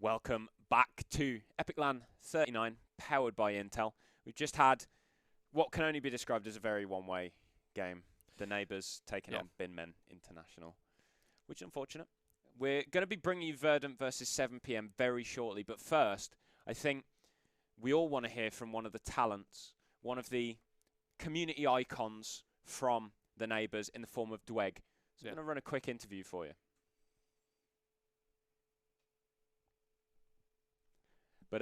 Welcome back to EPIC39, powered by Intel. We've just had what can only be described as a very one-way game. The Neighbours taking on Binmen International, which is unfortunate. We're going to be bringing you Verdant versus 7 PM very shortly, but first, I think we all want to hear from one of the talents, one of the community icons from the Neighbours in the form of Dweg. So I'm going to run a quick interview for you. But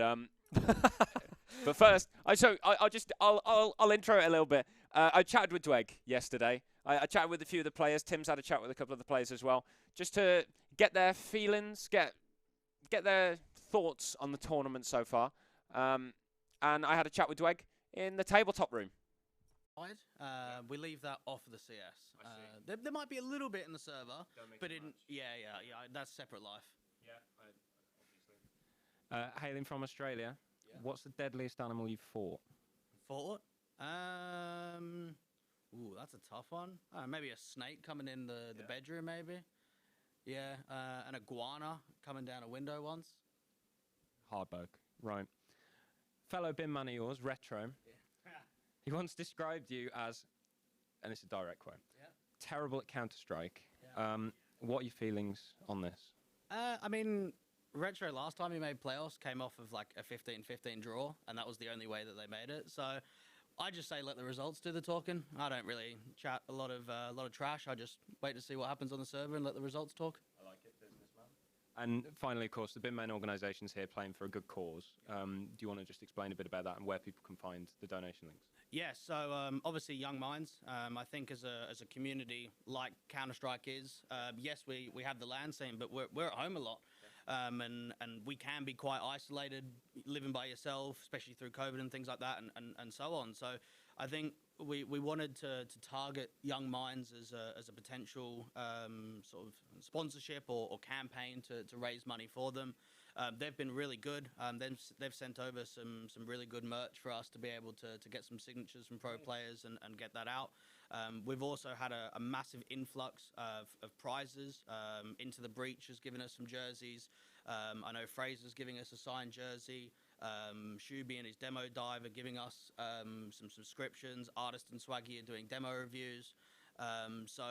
but first, I'll intro it a little bit. I chatted with Dweg yesterday. I chatted with a few of the players. Tim's had a chat with a couple of the players as well, just to get their feelings, get their thoughts on the tournament so far. And I had a chat with Dweg in the tabletop room. We leave that off of the CS. There might be a little bit in the server, but that's separate life. Yeah, obviously. Hailing from Australia, what's the deadliest animal you've fought? Fought? Ooh, that's a tough one. Maybe a snake coming in the bedroom, maybe. Yeah, an iguana coming down a window once. Hardboke, right. Fellow bin man of yours, Retro. Yeah. He once described you as, and it's a direct quote, terrible at Counter-Strike. Yeah. What are your feelings on this? I mean, Retro last time he made playoffs came off of like a 15-15 draw, and that was the only way that they made it. So I just say let the results do the talking. I don't really chat a lot of trash. I just wait to see what happens on the server and let the results talk. I like it, businessman. And finally, of course, the bin men organisation's here playing for a good cause. Do you want to just explain a bit about that and where people can find the donation links? Yeah, so obviously Young Minds, I think as a community like Counter-Strike is, yes, we have the LAN scene, but we're at home a lot. And we can be quite isolated, living by yourself, especially through COVID and things like that, and so on. So I think we wanted to target Young Minds as a potential sort of sponsorship or campaign to raise money for them. They've been really good. They've sent over some really good merch for us to be able to get some signatures from pro players and get that out. We've also had a massive influx of prizes. Into the Breach has given us some jerseys. I know Fraser's giving us a signed jersey. Shuby and his demo dive are giving us some subscriptions. Artist and Swaggy are doing demo reviews. So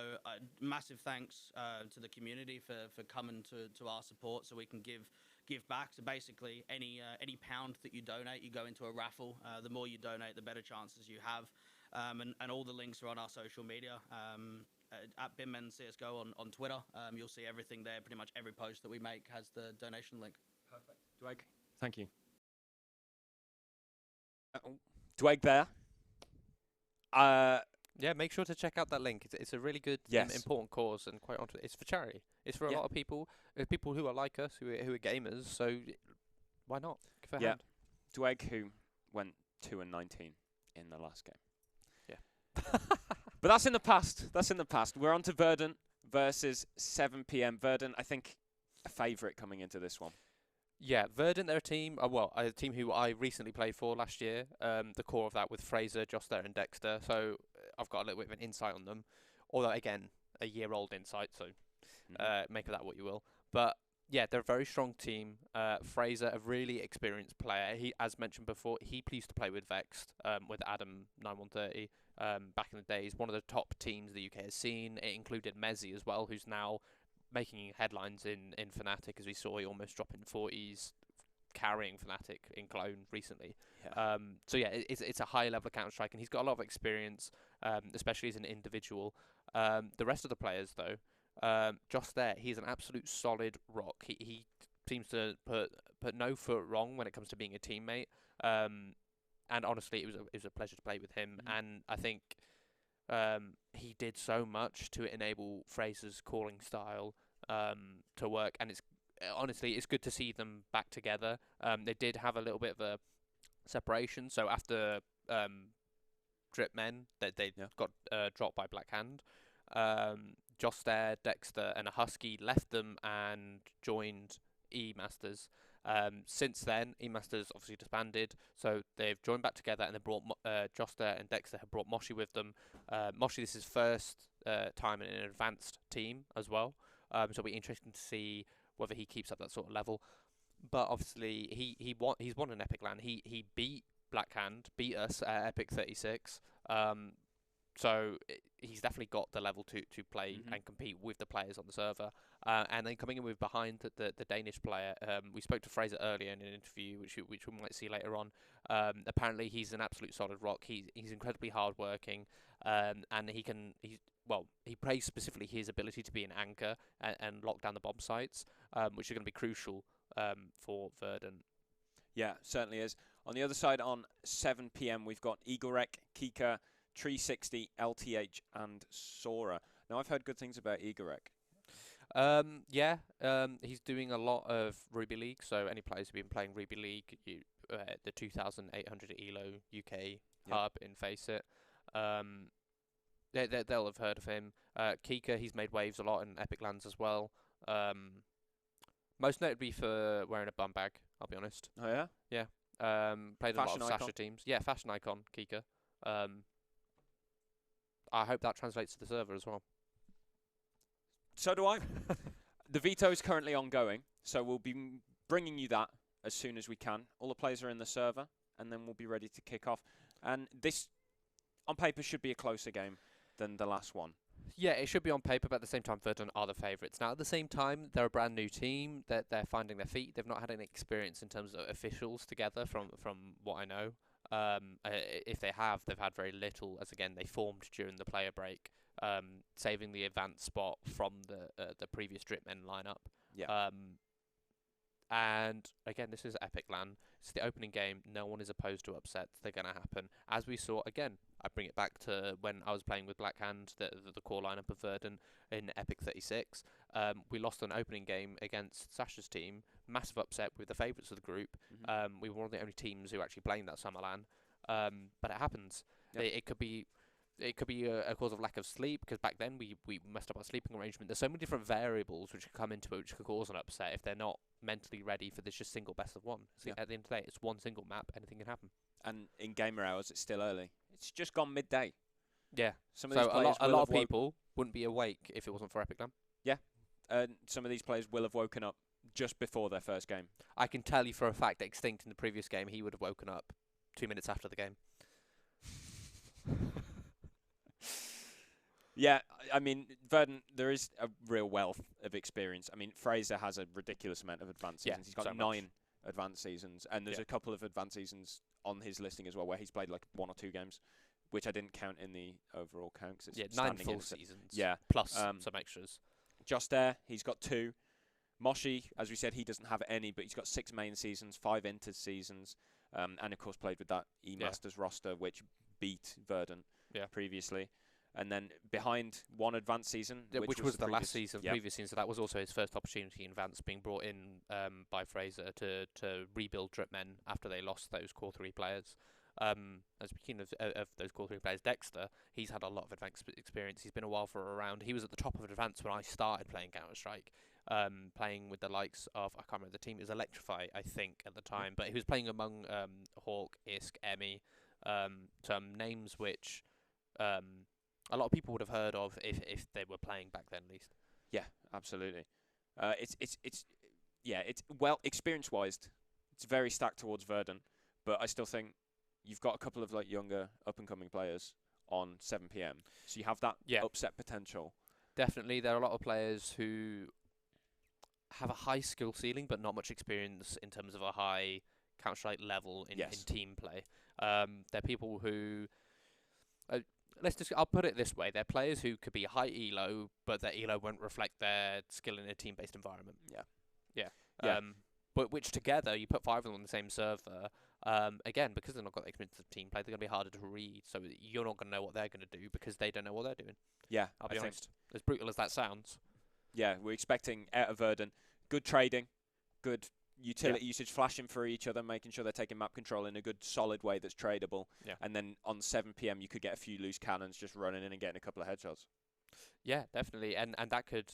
massive thanks to the community for coming to our support so we can give back. So basically any pound that you donate, you go into a raffle. The more you donate, the better chances you have. And all the links are on our social media. At Binmen CSGO on Twitter. You'll see everything there. Pretty much every post that we make has the donation link. Perfect. Dweg, thank you. Dweg there. Yeah, make sure to check out that link. It's a really good, important cause, and quite honestly, it's for charity. It's for a lot of people, people who are like us, who are gamers. So why not? Give a hand. Dweg, who went 2-19 in the last game. Yeah. But that's in the past. That's in the past. We're on to Verdant versus 7 PM. Verdant, I think, a favourite coming into this one. Yeah, Verdant, they're a team, a team who I recently played for last year. The core of that with Fraser, Joster and Dexter. So I've got a little bit of an insight on them. Although, again, a year-old insight, so make of that what you will. But, yeah, they're a very strong team. Fraser, a really experienced player. He, as mentioned before, he used to play with Vexed, with Adam 9130 back in the days. One of the top teams the UK has seen. It included Mezzi as well, who's now making headlines in Fnatic, as we saw he almost dropping 40s, carrying Fnatic in Clone recently. Yeah. So yeah, it's a high level of Counter-Strike, and he's got a lot of experience, especially as an individual. The rest of the players, though, just there, he's an absolute solid rock. He seems to put no foot wrong when it comes to being a teammate. And honestly, it was a pleasure to play with him, and I think he did so much to enable Fraser's calling style to work, and it's good to see them back together. They did have a little bit of a separation, so after Drip Men, they got dropped by Black Hand. Joster, Dexter, and a Husky left them and joined E-Masters. Since then, E-Masters obviously disbanded, so they've joined back together, and they brought Joster and Dexter have brought Moshi with them. Moshi, this is his first time in an advanced team as well, so it'll be interesting to see whether he keeps up that sort of level. but obviously he's won an Epic LAN. He beat Blackhand, beat us at EPIC39. So he's definitely got the level to play and compete with the players on the server. And then coming in with behind the Danish player, we spoke to Fraser earlier in an interview, which we might see later on. Apparently he's an absolute solid rock. He's incredibly hardworking, and he praised specifically his ability to be an anchor and lock down the bomb sites, which are going to be crucial for Verdant. Yeah, certainly is. On the other side, on 7 p.m, we've got Igorek, Kika, 360, LTH, and Sora. Now, I've heard good things about Igorek. He's doing a lot of Ruby League. So any players who've been playing Ruby League, the 2,800 ELO UK hub in Faceit, they'll have heard of him. Kika, he's made waves a lot in Epic Lands as well. Most notably for wearing a bum bag, I'll be honest. Oh, yeah? Yeah. Played Fashion a lot of icon. Sasha teams. Yeah, fashion icon, Kika. I hope that translates to the server as well. So do I. The veto is currently ongoing, so we'll be bringing you that as soon as we can. All the players are in the server, and then we'll be ready to kick off. And this, on paper, should be a closer game than the last one. Yeah, it should be on paper, but at the same time, Verdant are the favourites. Now, at the same time, they're a brand new team. They're finding their feet. They've not had any experience in terms of officials together, from what I know. If they have, they've had very little, as again, they formed during the player break, saving the advanced spot from the previous Dripmen lineup. Yeah. And again, this is Epic LAN. It's the opening game. No one is opposed to upsets. They're going to happen. As we saw, again, I bring it back to when I was playing with Blackhand, the core lineup of Verdant in EPIC39. We lost an opening game against Sasha's team. Massive upset with the favourites of the group. We were one of the only teams who actually played that summer LAN. But it happens. Yep. It could be a cause of lack of sleep, because back then we messed up our sleeping arrangement. There's so many different variables which could come into it, which could cause an upset if they're not mentally ready for this just single best of one. So at the end of the day, it's one single map, anything can happen. And in gamer hours, it's still early. It's just gone midday. Yeah. Some of these players a lot of people wouldn't be awake if it wasn't for Epic LAN. Yeah. Some of these players will have woken up just before their first game. I can tell you for a fact, Extinct in the previous game, he would have woken up 2 minutes after the game. Yeah, I mean, Verdant, there is a real wealth of experience. I mean, Fraser has a ridiculous amount of advanced seasons. He's got 9 advanced seasons, and there's a couple of advanced seasons on his listing as well, where he's played like 1 or 2 games, which I didn't count in the overall count. Cause it's 9 full seasons. Yeah. Plus some extras. Just there, he's got 2. Moshi, as we said, he doesn't have any, but he's got 6 main seasons, 5 inter seasons, and of course played with that E-Masters roster, which beat Verdant previously. And then behind 1 advanced season, which was the last season, previous season. So that was also his first opportunity in advance, being brought in by Fraser to rebuild Dripmen after they lost those core 3 players. And speaking of those core 3 players, Dexter, he's had a lot of advanced experience. He's been a while for around. He was at the top of advanced when I started playing Counter-Strike, playing with the likes of, I can't remember the team, it was Electrify, I think, at the time. But he was playing among Hawk, Isk, Emmy, some names which a lot of people would have heard of if they were playing back then, at least. Yeah, absolutely. It's well, experience-wise, it's very stacked towards Verdant, but I still think you've got a couple of like younger up-and-coming players on 7 p.m, so you have that upset potential. Definitely, there are a lot of players who have a high skill ceiling, but not much experience in terms of a high Counter-Strike level in team play. They're people who I'll put it this way: they're players who could be high elo, but their elo won't reflect their skill in a team-based environment. But which together, you put 5 of them on the same server. Again, because they've not got the experience of team play, they're going to be harder to read. So you're not going to know what they're going to do because they don't know what they're doing. Yeah, I'll be honest. As brutal as that sounds. Yeah, we're expecting out of Verdant good trading, good utility usage, flashing for each other, making sure they're taking map control in a good, solid way that's tradable. Yeah. And then on 7 p.m, you could get a few loose cannons just running in and getting a couple of headshots. Yeah, definitely. And that could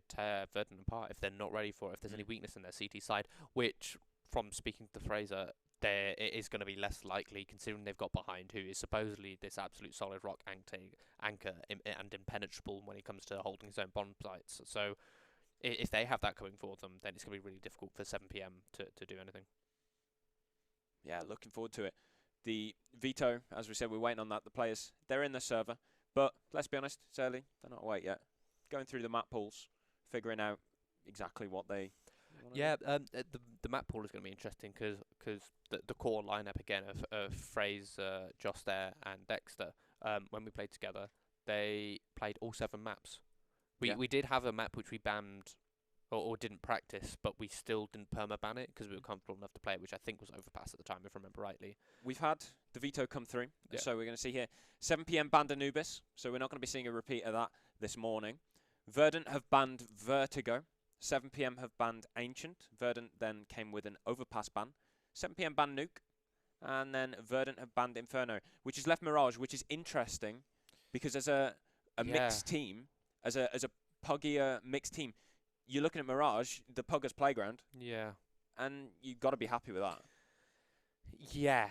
tear Verdant apart if they're not ready for it, if there's any weakness in their CT side, which, from speaking to Fraser, it is going to be less likely, considering they've got behind who is supposedly this absolute solid rock anchor and impenetrable when it comes to holding his own bomb sites. So if they have that coming for them, then it's going to be really difficult for 7 p.m. to do anything. Yeah, looking forward to it. The veto, as we said, we're waiting on that. The players, they're in the server, but let's be honest, it's early. They're not awake yet. Going through the map pools, figuring out exactly what they. Yeah, the map pool is going to be interesting because the core lineup again of Fraser, Joster, and Dexter. When we played together, they played all 7 maps. We did have a map which we banned or didn't practice, but we still didn't perma-ban it because we were comfortable enough to play it, which I think was Overpass at the time, if I remember rightly. We've had the veto come through, so we're going to see here 7 p.m. banned Anubis, so we're not going to be seeing a repeat of that this morning. Verdant have banned Vertigo. 7 p.m. have banned Ancient. Verdant then came with an Overpass ban. 7 p.m. banned Nuke. And then Verdant have banned Inferno, which has left Mirage, which is interesting because as a mixed team, as a puggier mixed team, you're looking at Mirage, the Puggers playground. Yeah. And you've got to be happy with that. Yeah,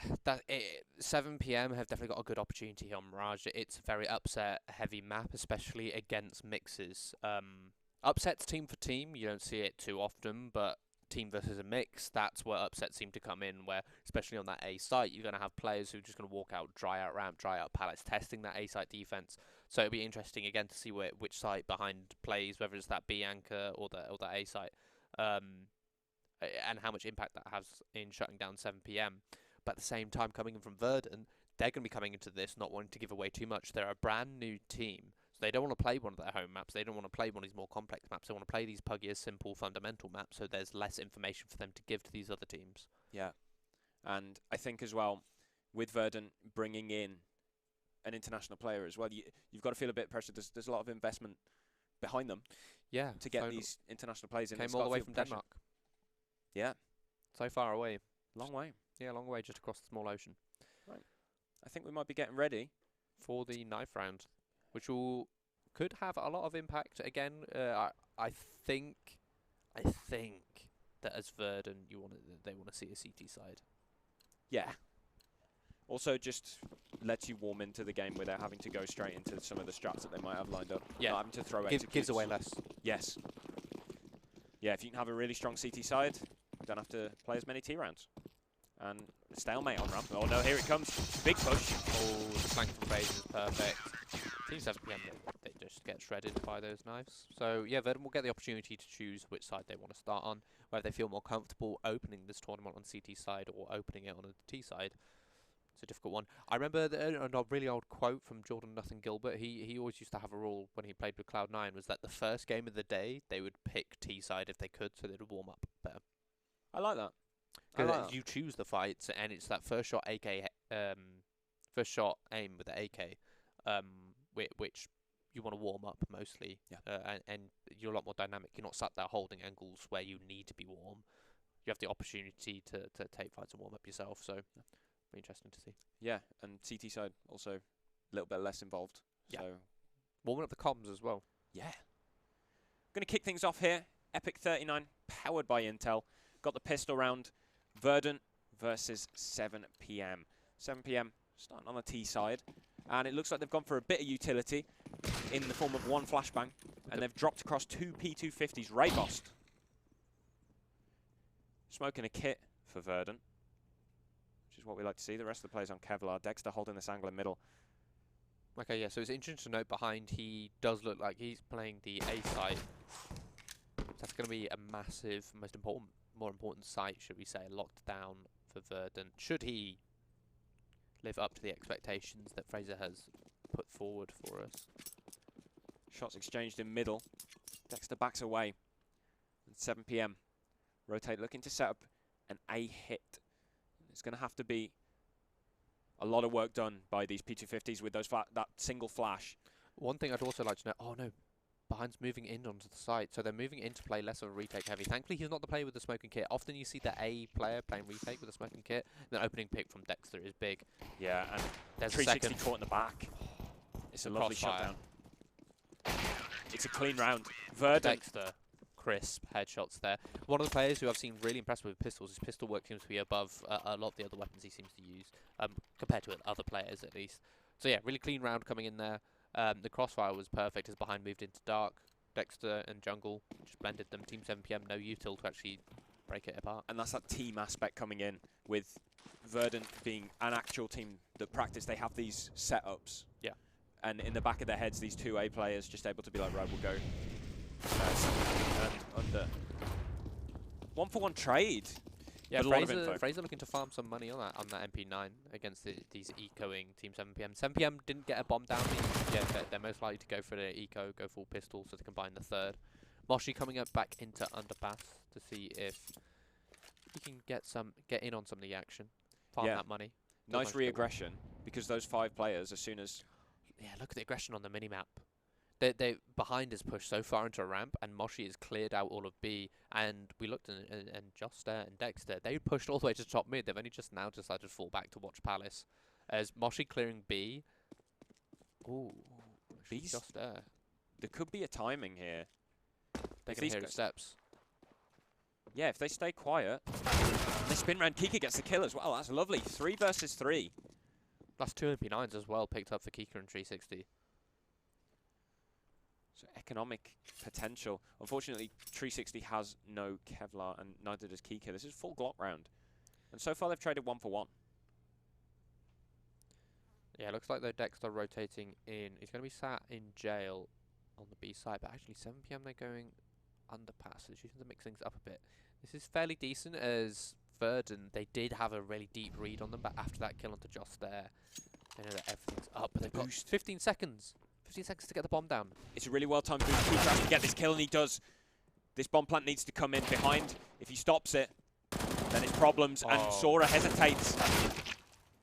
7 p.m. have definitely got a good opportunity here on Mirage. It's a very upset-heavy map, especially against mixes. Upsets team for team, you don't see it too often, but team versus a mix, that's where upsets seem to come in, where, especially on that A site, you're going to have players who are just going to walk out, dry out ramp, dry out pallets, testing that A site defense. So it'll be interesting, again, to see which site behind plays, whether it's that B anchor or the A site, and how much impact that has in shutting down 7 p.m. But at the same time, coming in from Verdant, they're going to be coming into this not wanting to give away too much. They're a brand new team. They don't want to play one of their home maps. They don't want to play one of these more complex maps. They want to play these puggier, simple, fundamental maps, so there's less information for them to give to these other teams. Yeah. And I think as well, with Verdant bringing in an international player as well, you've got to feel a bit of pressure. There's a lot of investment behind them. Yeah. To get these international players in. Came all the way from Denmark. Yeah. So far away. Long way. Yeah, long way just across the small ocean. Right. I think we might be getting ready for the knife round, which could have a lot of impact. Again, I think that as Verdant, they want to see a CT side. Yeah. Also, just lets you warm into the game without having to go straight into some of the strats that they might have lined up. Yeah. Not having to throw gives away less. Yes. Yeah, if you can have a really strong CT side, you don't have to play as many T rounds. And stalemate on ramp. Oh no, here it comes. Big push. Oh, the flank from Fraser is perfect. Team 7 p.m. they just get shredded by those knives. So yeah, Verdant will get the opportunity to choose which side they want to start on, whether they feel more comfortable opening this tournament on CT side or opening it on the T side. It's a difficult one. I remember a really old quote from Jordan Nothing Gilbert. He always used to have a rule when he played with Cloud9 was that the first game of the day they would pick T side if they could, so they'd warm up better. I like that. Because you choose the fights, and it's that first shot first shot aim with the AK, which you want to warm up mostly. Yeah. And you're a lot more dynamic. You're not sat there holding angles where you need to be warm. You have the opportunity to take fights and warm up yourself. So, be interesting to see. Yeah, and CT side also a little bit less involved. Yeah. So warming up the comms as well. Yeah. Going to kick things off here. EPIC39, powered by Intel. Got the pistol round. Verdant versus 7 p.m. 7 p.m. starting on the T side. And it looks like they've gone for a bit of utility in the form of one flashbang. And they've dropped across 2 P250s. Raybost. Smoking a kit for Verdant, which is what we like to see. The rest of the players on Kevlar. Dexter holding this angle in middle. Okay, yeah, so it's interesting to note behind he does look like he's playing the A side. That's going to be a massive, more important site, should we say, locked down for Verdant. Should he live up to the expectations that Fraser has put forward for us? Shots exchanged in middle. Dexter backs away. And 7 p.m. Rotate looking to set up an A hit. It's going to have to be a lot of work done by these P250s with those that single flash. One thing I'd also like to know, oh no, Behind's moving in onto the site, so they're moving in to play less of a retake heavy. Thankfully, he's not the player with the smoking kit. Often you see the A player playing retake with a smoking kit. The opening pick from Dexter is big. Yeah, and there's 360 caught in the back. It's a lovely shutdown. It's a clean round. Verdant. Dexter, crisp headshots there. One of the players who I've seen really impressed with pistols, his pistol work seems to be above a lot of the other weapons he seems to use, compared to other players at least. So yeah, really clean round coming in there. The crossfire was perfect as Behind moved into dark. Dexter and Jungle just blended them. Team 7PM, no util to actually break it apart. And that's that team aspect coming in with Verdant being an actual team that practice. They have these setups. Yeah. And in the back of their heads, these 2A players just able to be like, right, we'll go and under. 1-for-1 trade. Yeah, With a lot of info. Fraser looking to farm some money on that MP9 against these ecoing Team 7PM. 7PM didn't get a bomb down. Yeah, they're most likely to go for the eco, go full pistol, so to combine the third. Moshi coming up back into underpass to see if he can get in on some of the action, farm that money. Nice re-aggression, because those 5 players, as soon as... Yeah, look at the aggression on the minimap. They behind is pushed so far into a ramp, and Moshi has cleared out all of B. And we looked and Joster and Dexter, they pushed all the way to top mid. They've only just now decided to fall back to watch Palace. As Moshi clearing B. Ooh, B's Joster. There could be a timing here. They can hear his steps. Yeah, if they stay quiet, they spin round. Kika gets the kill as well. That's lovely. 3 versus 3. That's 2 MP9s as well, picked up for Kika and 360. So economic potential. Unfortunately, 360 has no Kevlar, and neither does Kika. This is full Glock round. And so far, they've traded 1-for-1. Yeah, it looks like they're Dexter rotating in. He's going to be sat in jail on the B side, but actually 7 PM they're going underpass. They're choosing to mix things up a bit. This is fairly decent as Verdant, they did have a really deep read on them, but after that kill onto Joss there, they know that everything's up. But they've got 15 seconds. 15 seconds to get the bomb down. It's a really well-timed boost. Kika has to get this kill, and he does. This bomb plant needs to come in behind. If he stops it, then it's problems, and Sora hesitates.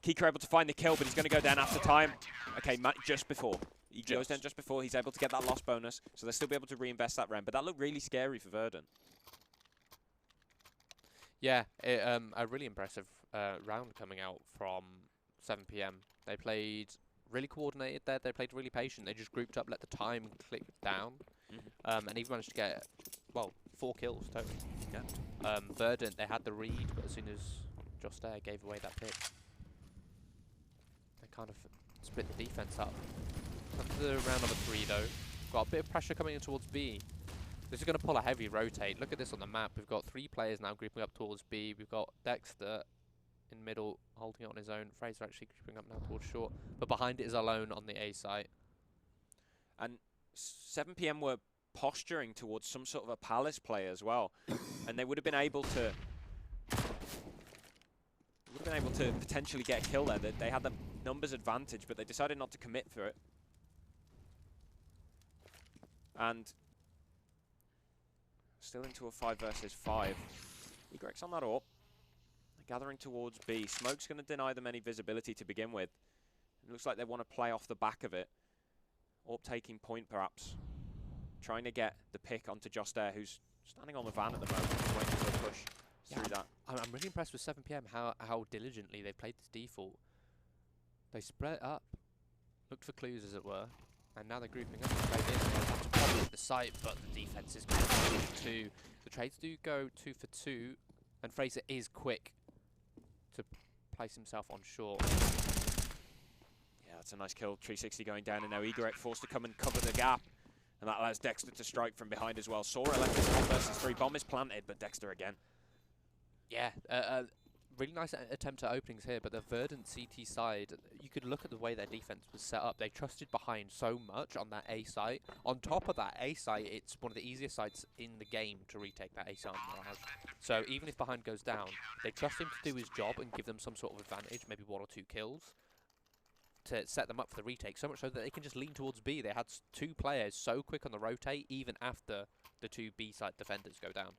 Kika able to find the kill, but he's going to go down after time. Okay, just before. He goes down just before. He's able to get that loss bonus, so they'll still be able to reinvest that round. But that looked really scary for Verdant. Yeah, a really impressive round coming out from 7 PM. They played really coordinated there. They played really patient. They just grouped up, let the time click down, and even managed to get, well, 4 kills total. Yeah. Verdant, they had the read, but as soon as Joss there gave away that pick, they kind of split the defense up. Up to the round number 3 though. Got a bit of pressure coming in towards B. This is going to pull a heavy rotate. Look at this on the map. We've got 3 players now grouping up towards B. We've got Dexter in middle, holding it on his own. Fraser actually grouping up now towards short. But behind it is Alone on the A site. And 7 PM were posturing towards some sort of a Palace play as well. And they would have been able to... potentially get a kill there. They had the numbers advantage, but they decided not to commit for it. And still into a 5 versus 5. Egreg's on that AWP. They're gathering towards B. Smoke's going to deny them any visibility to begin with. It looks like they want to play off the back of it. AWP taking point perhaps. Trying to get the pick onto Joss there, who's standing on the van at the moment, waiting for a push through that. I'm really impressed with 7 PM how diligently they played this default. They spread up, looked for clues as it were, and now they're grouping up. That's probably the site, but the defense is going to 2. The trades do go 2 for 2, and Fraser is quick to place himself on short. Yeah, that's a nice kill. 360 going down, and now Egreg forced to come and cover the gap. And that allows Dexter to strike from behind as well. Sora left this 1 versus 3. Bomb is planted, but Dexter again. Yeah, really nice attempt at openings here, but the Verdant CT side, you could look at the way their defense was set up. They trusted behind so much on that A site. On top of that A site, it's one of the easiest sites in the game to retake that A site Mirage. So even if behind goes down, they trust him to do his job and give them some sort of advantage, maybe 1 or 2 kills, to set them up for the retake, so much so that they can just lean towards B. They had 2 players so quick on the rotate, even after the 2 B site defenders go down.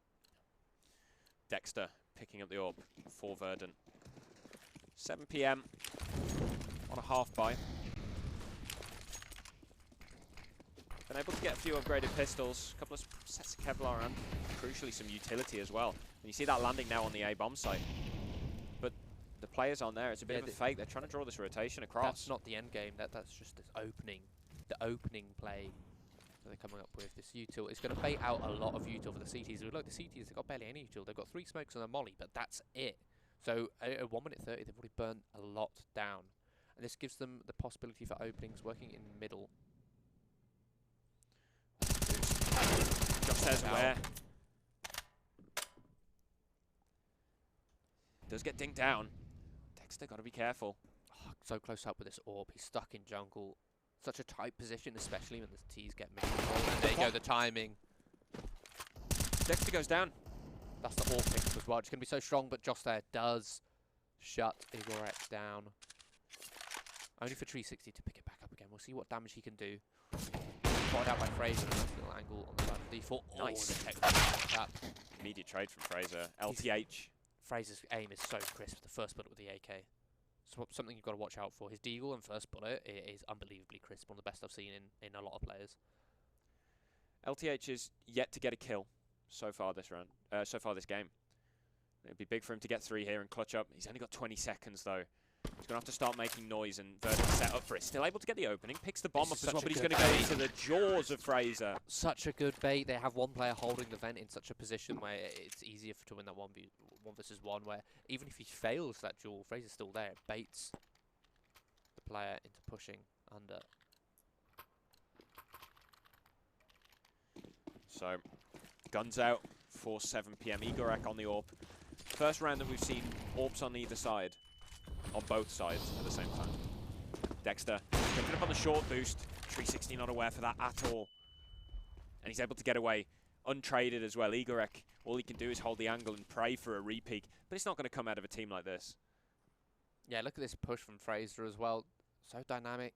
Dexter picking up the AWP for Verdant. 7 PM on a half buy. Been able to get a few upgraded pistols, a couple of sets of Kevlar, and crucially some utility as well. And you see that landing now on the A bomb site. But the players on there, it's a bit of a fake. They're trying to draw this rotation across. That's not the end game. That's just this opening, the opening play that they're coming up with. This util, it's going to bait out a lot of util for the CTs. Look, the CTs, they've got barely any util. They've got 3 smokes and a molly, but that's it. So at 1 minute 30, they've already burnt a lot down, and this gives them the possibility for openings working in the middle. says where. Does get dinked down. Dexter got to be careful. Oh, so close up with this AWP. He's stuck in jungle. Such a tight position, especially when the T's get mid. And there you go, the timing. Dexter goes down. That's the AWP pick as well. It's going to be so strong, but Josh there does shut EPIC down. Only for 360 to pick it back up again. We'll see what damage he can do. Spotted out by Fraser. Nice little angle on the side of default. Nice. Immediate trade from Fraser. LTH. Fraser's aim is so crisp. The first bullet with the AK. So something you've got to watch out for. His deagle and first bullet is unbelievably crisp. One of the best I've seen in a lot of players. LTH is yet to get a kill so far this round. So far this game. It'd be big for him to get 3 here and clutch up. He's only got 20 seconds though. He's going to have to start making noise, and Verdant set up for it. Still able to get the opening. Picks the bomb up as well, but he's going to go into the jaws of Fraser. Such a good bait. They have one player holding the vent in such a position where it's easier to win that 1 versus 1, where even if he fails that duel, Fraser's still there. It baits the player into pushing under. So, guns out for 7 PM. EPIC on the AWP. First round that we've seen AWPs on either side. On both sides at the same time. Dexter jumping up on the short boost. 360 not aware for that at all. And he's able to get away untraded as well. EPIC, all he can do is hold the angle and pray for a repeak. But it's not going to come out of a team like this. Yeah, look at this push from Fraser as well. So dynamic.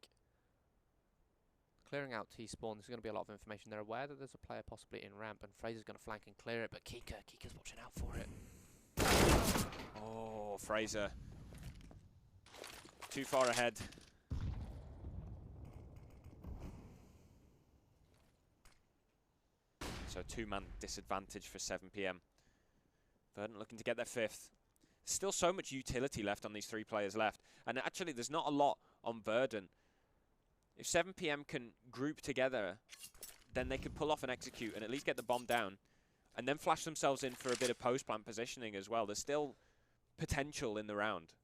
Clearing out T-spawn. There's going to be a lot of information. They're aware that there's a player possibly in ramp, and Fraser's going to flank and clear it, but Kika's watching out for it. Oh, Fraser. Too far ahead. So 2-man disadvantage for 7 PM. Verdant looking to get their 5th. Still so much utility left on these 3 players left. And actually there's not a lot on Verdant. If 7 PM can group together, then they could pull off and execute and at least get the bomb down. And then flash themselves in for a bit of post-plant positioning as well. There's still potential in the round.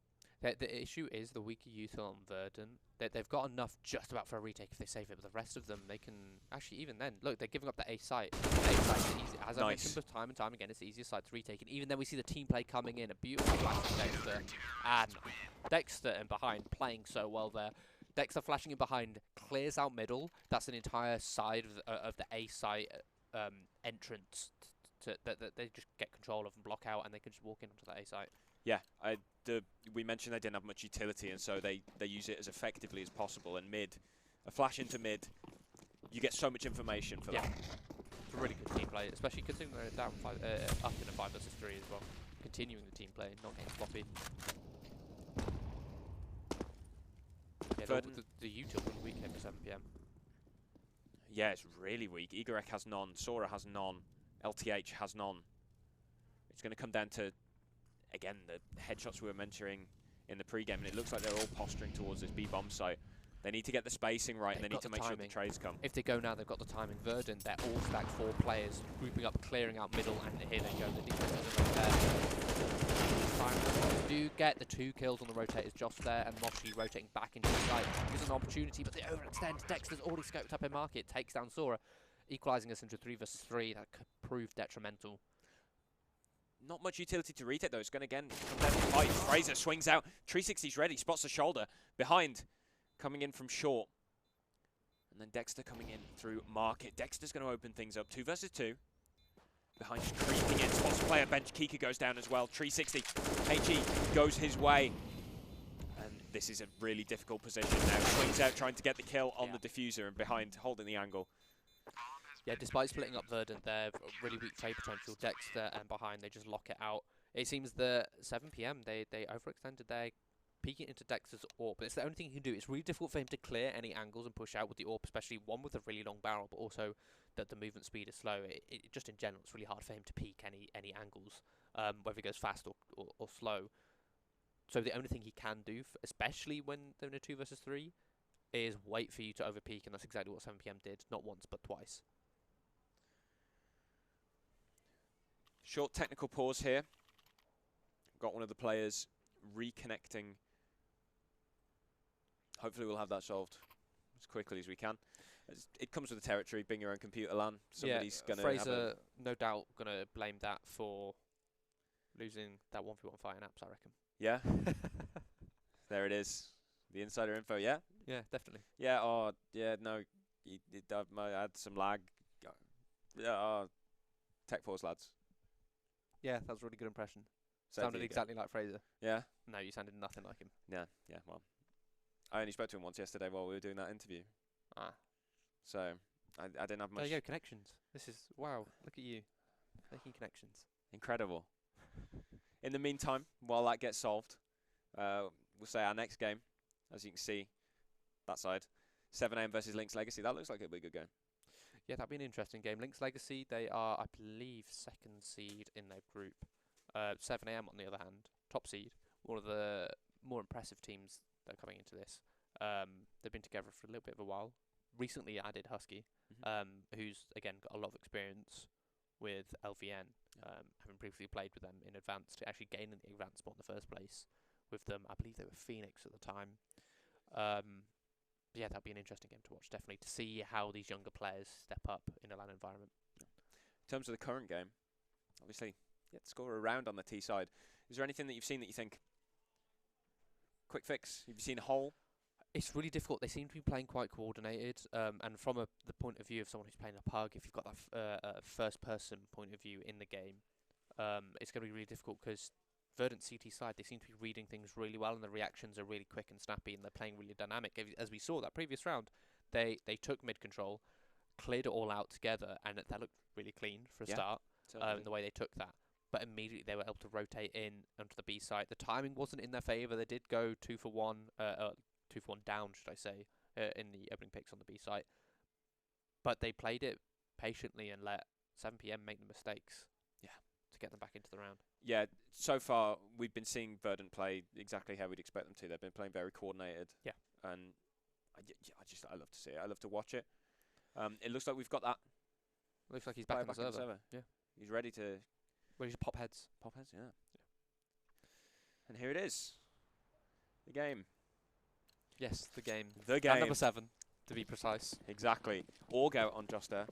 The issue is the weaker util on Verdant. They've got enough just about for a retake if they save it, but the rest of them, they can... Actually, even then, look, they're giving up the A site. The A site is easy. As I mentioned time and time again, it's the easiest site to retake. And even then, we see the team play coming in. A beautiful flash from Dexter. And Dexter in behind, playing so well there. Dexter flashing in behind, clears out middle. That's an entire side of the A site entrance that they just get control of and block out, and they can just walk in onto the A site. Yeah, we mentioned they didn't have much utility, and so they use it as effectively as possible. And mid, a flash into mid, you get so much information for that. It's a really good team play, especially considering they're down up in a 5 versus 3 as well. Continuing the team play, not getting sloppy. Yeah, the util really weak here for 7 PM. Yeah, it's really weak. EPIC has none, Sora has none, LTH has none. It's going to come down to, again, the headshots we were mentioning in the pre-game, and it looks like they're all posturing towards this B-bomb site. They need to get the spacing right, and they need to make sure the trades come. If they go now, they've got the timing. Verdant, they're all stacked 4 players, grouping up, clearing out middle, and here they go. The defense is right there. Do get the 2 kills on the rotators, Josh there, and Moshi rotating back into the site. Gives an opportunity, but they overextend. Dexter's already scoped up in market, takes down Sora, equalising us into 3 versus 3. That could prove detrimental. Not much utility to retake, though. It's going to, again, come down to the fight. Fraser swings out. 360's ready. Spots the shoulder. Behind. Coming in from short. And then Dexter coming in through market. Dexter's going to open things up. 2 versus 2. Behind, just creeping in. Spots the player bench. Kika goes down as well. 360. HE goes his way. And this is a really difficult position now. Swings out, trying to get the kill on the diffuser. And behind, holding the angle. Yeah, despite splitting up Verdant, they're really weak trade potential. Dexter and behind, they just lock it out. It seems that 7 PM, they overextended their peeking into Dexter's AWP, but it's the only thing he can do. It's really difficult for him to clear any angles and push out with the AWP, especially one with a really long barrel, but also that the movement speed is slow. It just in general, it's really hard for him to peek any angles, whether he goes fast or slow. So the only thing he can do, especially when they're in a 2 versus 3, is wait for you to overpeak, and that's exactly what 7 PM did, not once, but twice. Short technical pause here. Got one of the players reconnecting. Hopefully we'll have that solved as quickly as we can. It comes with the territory, being your own computer LAN. Somebody's going to Fraser, no doubt, going to blame that for losing that 1v1 fight in apps, I reckon. Yeah. There it is. The insider info, yeah? Yeah, definitely. Yeah, no. I had some lag. Tech Force lads. Yeah, that was a really good impression. So Sounded exactly like Fraser. Yeah? No, you sounded nothing like him. Yeah, well. I only spoke to him once yesterday while we were doing that interview. Ah. So, I didn't have much. There you go, connections. This is, wow, look at you. Making connections. Incredible. In the meantime, while that gets solved, we'll say our next game, as you can see, that side, 7 AM versus Link's Legacy. That looks like it'll be a good game. Yeah, that'd be an interesting game. Link's Legacy, they are, I believe, 2nd seed in their group. 7 AM on the other hand, top seed. One of the more impressive teams that are coming into this. They've been together for a little bit of a while. Recently added Husky, who's, again, got a lot of experience with LVN, having previously played with them in advanced, actually gaining the advanced spot in the first place with them. I believe they were Phoenix at the time. Yeah, that'd be an interesting game to watch, definitely, to see how these younger players step up in a LAN environment. In terms of the current game, obviously, you have to score a round on the T side. Is there anything that you've seen that you think, quick fix? Have you seen a hole? It's really difficult. They seem to be playing quite coordinated, and from the point of view of someone who's playing a pug, if you've got that first-person point of view in the game, it's going to be really difficult because Verdant CT side, they seem to be reading things really well, and the reactions are really quick and snappy, and they're playing really dynamic. As we saw that previous round, they took mid control, cleared it all out together, and that looked really clean for a start. The way they took that. But immediately they were able to rotate in onto the B side. The timing wasn't in their favour. They did go 2 for 1, 2 for 1 down, should I say, in the opening picks on the B site. But they played it patiently and let 7 PM make the mistakes. Yeah, to get them back into the round. Yeah, so far we've been seeing Verdant play exactly how we'd expect them to. They've been playing very coordinated. Yeah, and I love to see it. I love to watch it. It looks like we've got that. Looks like he's back on the server. Yeah, he's ready to. Ready to pop heads. Pop heads, yeah. And here it is. The game. Yes, the game. The game. And number 7, to be precise. Exactly. Org out on Joster.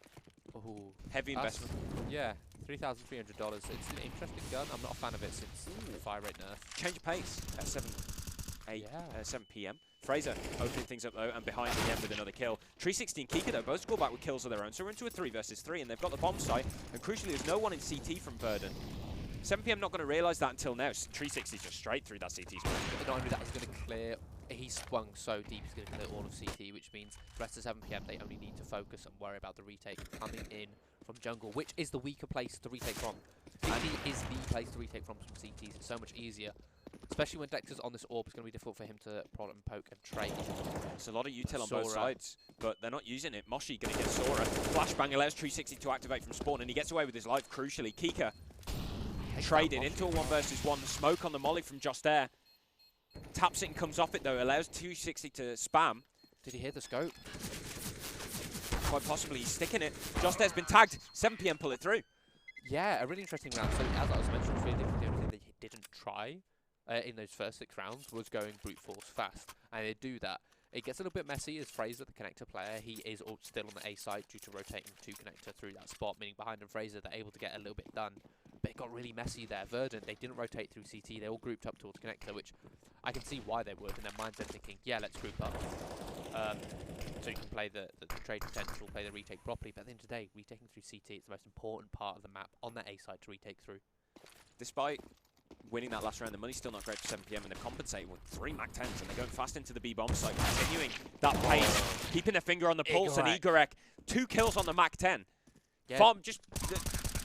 Ooh. Heavy investment. Yeah, $3,300. It's an interesting gun. I'm not a fan of it since the fire rate nerf. Change of pace at 7 PM. Fraser opening things up though, and behind again with another kill. 360 and Kika though both score back with kills of their own, so we're into a 3 versus 3, and they've got the bomb site, and crucially there's no one in CT from Verdant. 7 PM not going to realise that until now. 360 just straight through that CT smoke. But not only that, he's going to clear. He swung so deep, he's going to clear all of CT, which means the rest of 7 PM they only need to focus and worry about the retake coming in from jungle, which is the weaker place to retake from. CT is the place to retake from CTs. It's so much easier. Especially when Dexter's on this orb, it's going to be difficult for him to prod and poke and trade. There's a lot of util on both sides, but they're not using it. Moshi going to get Sora. Flashbang allows 360 to activate from spawn, and he gets away with his life, crucially. Kika traded into a 1 versus 1. The smoke on the molly from Just Air. Taps it and comes off it, though. Allows 260 to spam. Did he hear the scope? Quite possibly. He's sticking it. Just Air's been tagged. 7 PM pull it through. Yeah, a really interesting round. So, as I was mentioning, really different. The only thing they didn't try in those first 6 rounds was going brute force fast, and they do that. It gets a little bit messy as Fraser, the connector player, he is still on the A side due to rotating 2 connector through that spot, meaning behind him Fraser, they're able to get a little bit done. But it got really messy there. Verdant, they didn't rotate through CT, they all grouped up towards connector, which I can see why they would. In their minds, they're thinking, yeah, let's group up. So you can play the trade potential, play the retake properly, but at the end of the day, retaking through CT is the most important part of the map on the A side to retake through. Despite winning that last round, the money's still not great for 7 PM, and they've compensated with 3 Mac 10s, and they're going fast into the B bomb site, continuing that pace, keeping their finger on the pulse, and Igorek, 2 kills on the Mac 10. Yeah. Just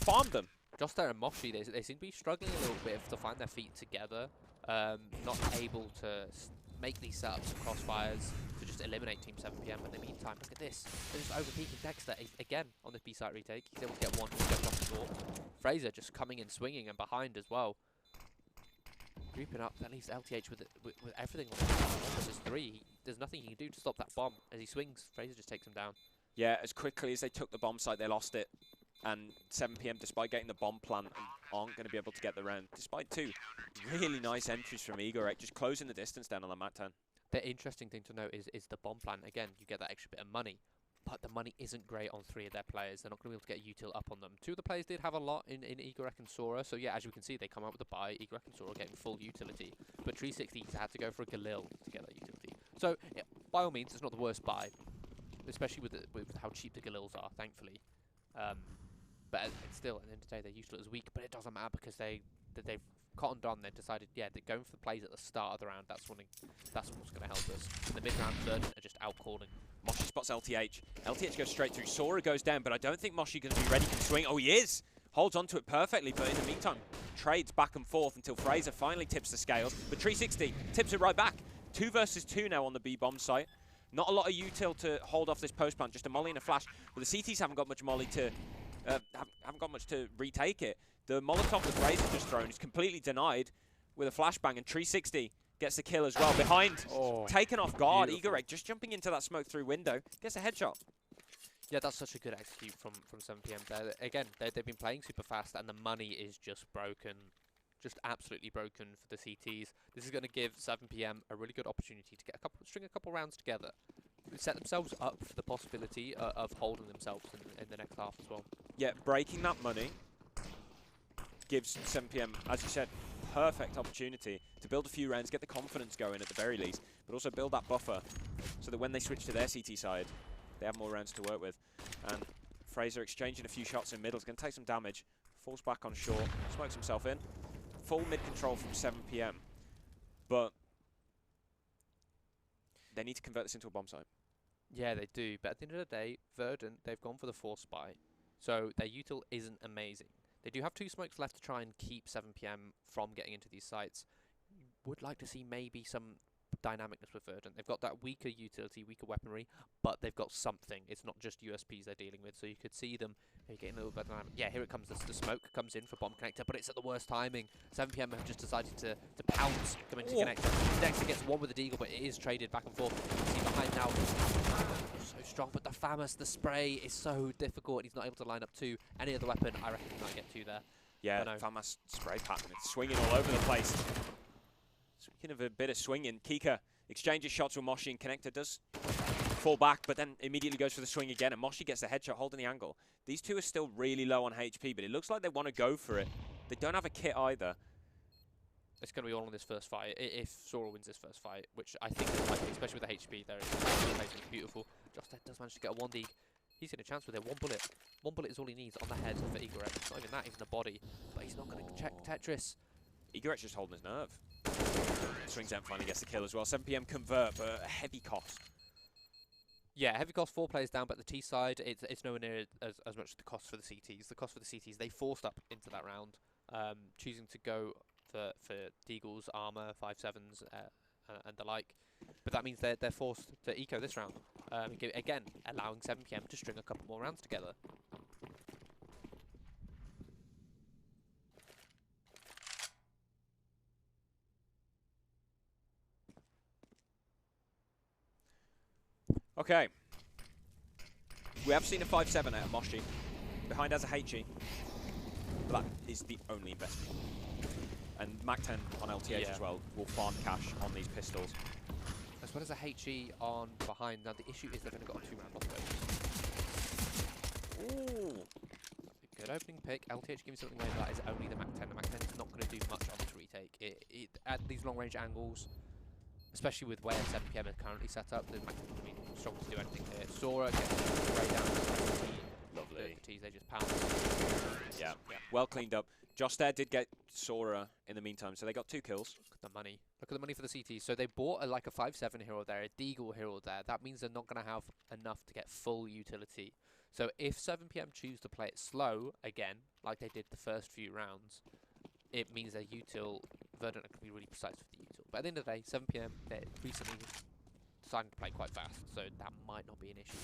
farmed them. Just there and Moshi, they seem to be struggling a little bit to find their feet together, not able to make these setups and crossfires to just eliminate Team 7 PM. But in the meantime, look at this. They're just overpeaking Dexter again on this B site retake. He's able to get 1 just off the door. Fraser just coming in swinging and behind as well. Grouping up, that leaves LTH with everything on 1 versus 3. There's nothing he can do to stop that bomb. As he swings, Fraser just takes him down. Yeah, as quickly as they took the bomb site, they lost it. And 7 PM, despite getting the bomb plant, aren't going to be able to get the round. Despite 2 really nice entries from Igorek, just closing the distance down on the Mac 10. The interesting thing to note is the bomb plant. Again, you get that extra bit of money. but the money isn't great on 3 of their players. They're not going to be able to get util up on them. 2 of the players did have a lot in EPIC and Sora, so yeah, as you can see, they come out with a buy. EPIC and Sora getting full utility, but 360 had to go for a Galil to get that utility. So yeah, by all means, it's not the worst buy, especially with how cheap the Galils are, thankfully. But still, at the end of the day, they're useless as weak, but it doesn't matter because they've cottoned on. They decided, yeah, they're going for the plays at the start of the round. That's what's going to help us. In the mid-round, Verdant are just out-calling. Moshi spots LTH. LTH goes straight through. Sora goes down, but I don't think Moshi going to be ready to swing. Oh, he is! Holds onto it perfectly, but in the meantime, trades back and forth until Fraser finally tips the scales. But 360 tips it right back. 2 versus 2 now on the B-bomb site. Not a lot of util to hold off this post-plant, just a molly and a flash. But the CTs haven't got much molly to... haven't got much to retake it. The Molotov that Fraser just thrown is completely denied with a flashbang, and 360 gets the kill as well. Behind, taken off guard. Igorek just jumping into that smoke through window, gets a headshot. Yeah, that's such a good execute from 7PM there. Again, they've been playing super fast, and the money is just broken. Just absolutely broken for the CTs. This is going to give 7PM a really good opportunity to get string a couple rounds together. Set themselves up for the possibility of holding themselves in the next half as well. Yeah, breaking that money gives 7PM, as you said, perfect opportunity to build a few rounds, get the confidence going at the very least, but also build that buffer so that when they switch to their CT side, they have more rounds to work with. And Fraser exchanging a few shots in middle is going to take some damage, falls back on short, smokes himself in. Full mid control from 7PM, but they need to convert this into a bomb site. Yeah, they do, but at the end of the day, Verdant, they've gone for the force buy, so their util isn't amazing. They do have 2 smokes left to try and keep 7PM from getting into these sites. Would like to see maybe some dynamicness with Verdant. They've got that weaker utility, weaker weaponry, but they've got something. It's not just USPs they're dealing with, so you could see them getting a little bit dynamic. Yeah, here it comes. The smoke comes in for bomb connector, but it's at the worst timing. 7PM have just decided to pounce, come into connector. Dexter gets one with the deagle, but it is traded back and forth. You can see behind now, so strong, but the FAMAS, the spray is so difficult. He's not able to line up 2. Any other weapon, I reckon he might get 2 there. Yeah, FAMAS spray pattern, it's swinging all over the place. Speaking of a bit of swinging, Kika exchanges shots with Moshi, and connector does fall back, but then immediately goes for the swing again, and Moshi gets the headshot holding the angle. These 2 are still really low on HP, but it looks like they want to go for it. They don't have a kit either. It's going to be all on this first fight. If Sora wins this first fight, which I think is likely, especially with the HP, there is beautiful. Josted does manage to get a 1D. He's got a chance with it. 1 bullet. 1 bullet is all he needs on the head for Igorek. It's not even that, he's in the body, but he's not going to check Tetris. Igorek's just holding his nerve. Swings out, finally gets the kill as well. 7PM convert, but a heavy cost. Yeah, heavy cost, 4 players down, but the T side, it's nowhere near as much the cost for the CTs. The cost for the CTs, they forced up into that round, choosing to go for Deagle's armor, 5.7s, and the like. But that means they're forced to eco this round. Again, allowing 7PM to string a couple more rounds together. Okay. We have seen a 5.7 out of Moshi. Behind has a HE. But that is the only investment. And Mac-10 on LTH as well will farm cash on these pistols. As well as a HE on behind. Now the issue is they've only got a 2-round offload. Ooh. Good opening pick. LTH giving something like that is only the Mac-10. The Mac-10 is not going to do much on this retake. At these long-range angles, especially with where 7PM is currently set up, the Mac-10 is going to be strong to do anything here. Sora gets straight down to the T. Lovely. The T's, they just pound. Yeah, well cleaned up. Josh there did get Sora in the meantime, so they got 2 kills. Look at the money. Look at the money for the CTs. So they bought like a 5.7 hero there, a Deagle hero there. That means they're not going to have enough to get full utility. So if 7PM choose to play it slow again, like they did the first few rounds, it means their util, Verdant can be really precise with the util. But at the end of the day, 7PM, they're recently deciding to play quite fast, so that might not be an issue.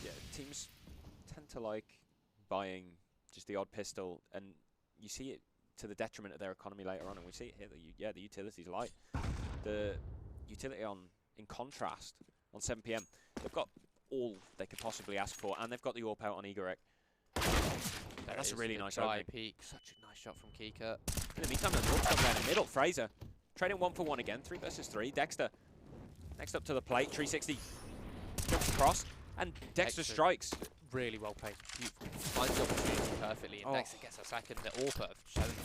Yeah, teams tend to like buying just the odd pistol, and you see it to the detriment of their economy later on, and we see it here. The utility's light. The utility in contrast, on 7PM, they've got all they could possibly ask for, and they've got the AWP out on Igorek. That's a really nice opening. Peak. Such a nice shot from Kika. In the meantime, the AWP comes down in the middle. Fraser trading 1 for 1 again. 3 versus 3. Dexter next up to the plate. 360 jumps across. And Dexter Dexter. strikes. Really well played. Beautiful. Finds the opportunity perfectly, and Oh. Dexter gets a second. The AWP challenge.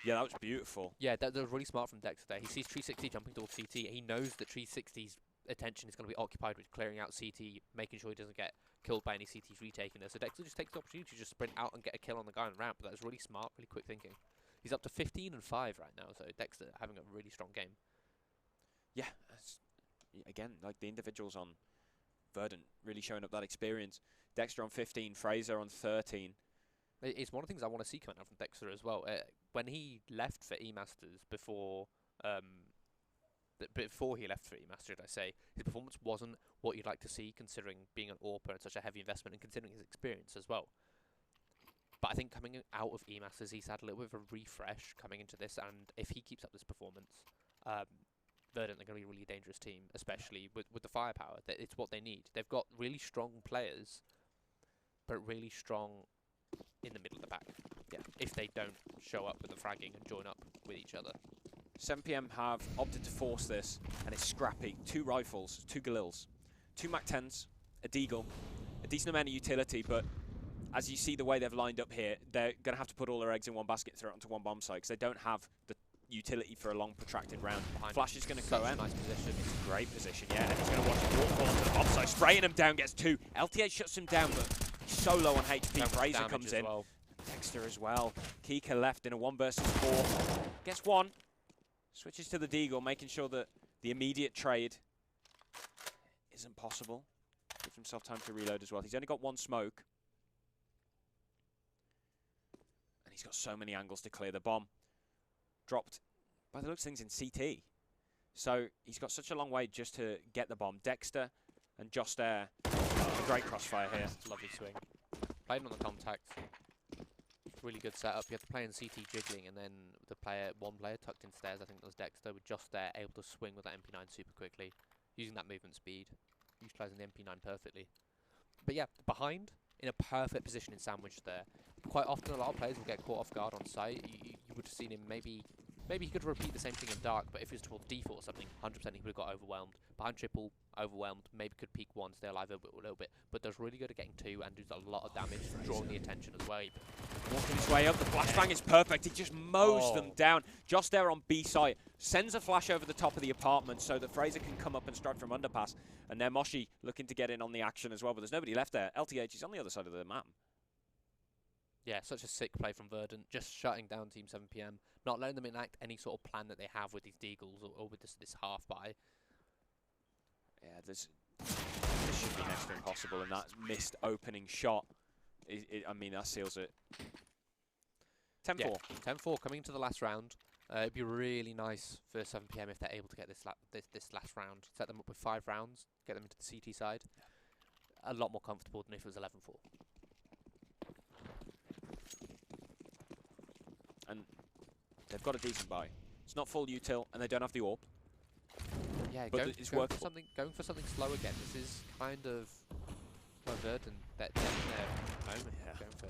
Yeah, that was beautiful. Yeah, that was really smart from Dexter there. He sees 360 jumping towards CT. He knows that 360's attention is going to be occupied with clearing out CT, making sure he doesn't get killed by any CTs retaking her. So Dexter just takes the opportunity to just sprint out and get a kill on the guy on the ramp. That was really smart, really quick thinking. He's up to 15 and 5 right now, so Dexter having a really strong game. Yeah, again, like the individuals on Verdant really showing up that experience. Dexter on 15, Fraser on 13. It's one of the things I want to see coming out from Dexter as well. When he left for E-Masters before he left for E-Master, should I say, his performance wasn't what you'd like to see, considering being an AWPer and such a heavy investment, and considering his experience as well. But I think coming out of E-Masters, he's had a little bit of a refresh coming into this, and if he keeps up this performance, Verdant are going to be a really dangerous team, especially with the firepower. It's what they need. They've got really strong players, but really strong in the middle of the pack. Yeah, if they don't show up with the fragging and join up with each other. 7PM have opted to force this, and it's scrappy. 2 rifles, 2 Galils, 2 MAC-10s, a Deagle, a decent amount of utility, but as you see the way they've lined up here, they're going to have to put all their eggs in one basket, throw it onto one bomb site, because they don't have the utility for a long, protracted round. Flash is going to go in. Nice position. It's a great position, yeah, and he's going to watch the waterfall onto the bomb site, spraying him down, gets 2. LTA shuts him down, but he's so low on HP. Fraser comes in. Well. Dexter as well. Kika left in a 1 versus 4. Gets 1. Switches to the Deagle, making sure that the immediate trade isn't possible. Gives himself time to reload as well. He's only got 1 smoke. And he's got so many angles to clear the bomb. Dropped, by the looks of things, in CT. So he's got such a long way just to get the bomb. Dexter and Josh there. A great crossfire here. Lovely swing. Playing on the contact. Really good setup. You have the player in CT jiggling, and then one player tucked in stairs. I think that was Dexter, with just there able to swing with that MP9 super quickly, using that movement speed, utilising the MP9 perfectly. But yeah, behind in a perfect position in sandwich there. Quite often, a lot of players will get caught off guard on site. You would have seen him maybe he could repeat the same thing in dark, but if it was towards default or something, 100% he would have got overwhelmed. Behind triple, overwhelmed, maybe could peek 1, stay alive a little bit, but does really good at getting 2 and does a lot of damage, drawing the attention as well. Walking his way up, the flashbang is perfect. He just mows them down. Just there on B site, sends a flash over the top of the apartment so that Fraser can come up and strike from underpass. And then Moshi looking to get in on the action as well, but there's nobody left there. LTH is on the other side of the map. Yeah, such a sick play from Verdant, just shutting down Team 7PM, not letting them enact any sort of plan that they have with these Deagles or with this half buy. Yeah, this should be next to impossible, and that missed opening shot, I mean, that seals it. 10-4. Yeah, 10-4 coming into the last round. It'd be really nice for 7PM if they're able to get this last round. Set them up with 5 rounds, get them into the CT side. A lot more comfortable than if it was 11-4. And they've got a decent buy. It's not full util, and they don't have the AWP. Yeah, but it's workable. Going for something slow again. This is kind of Verdant that their moment. Yeah. Going for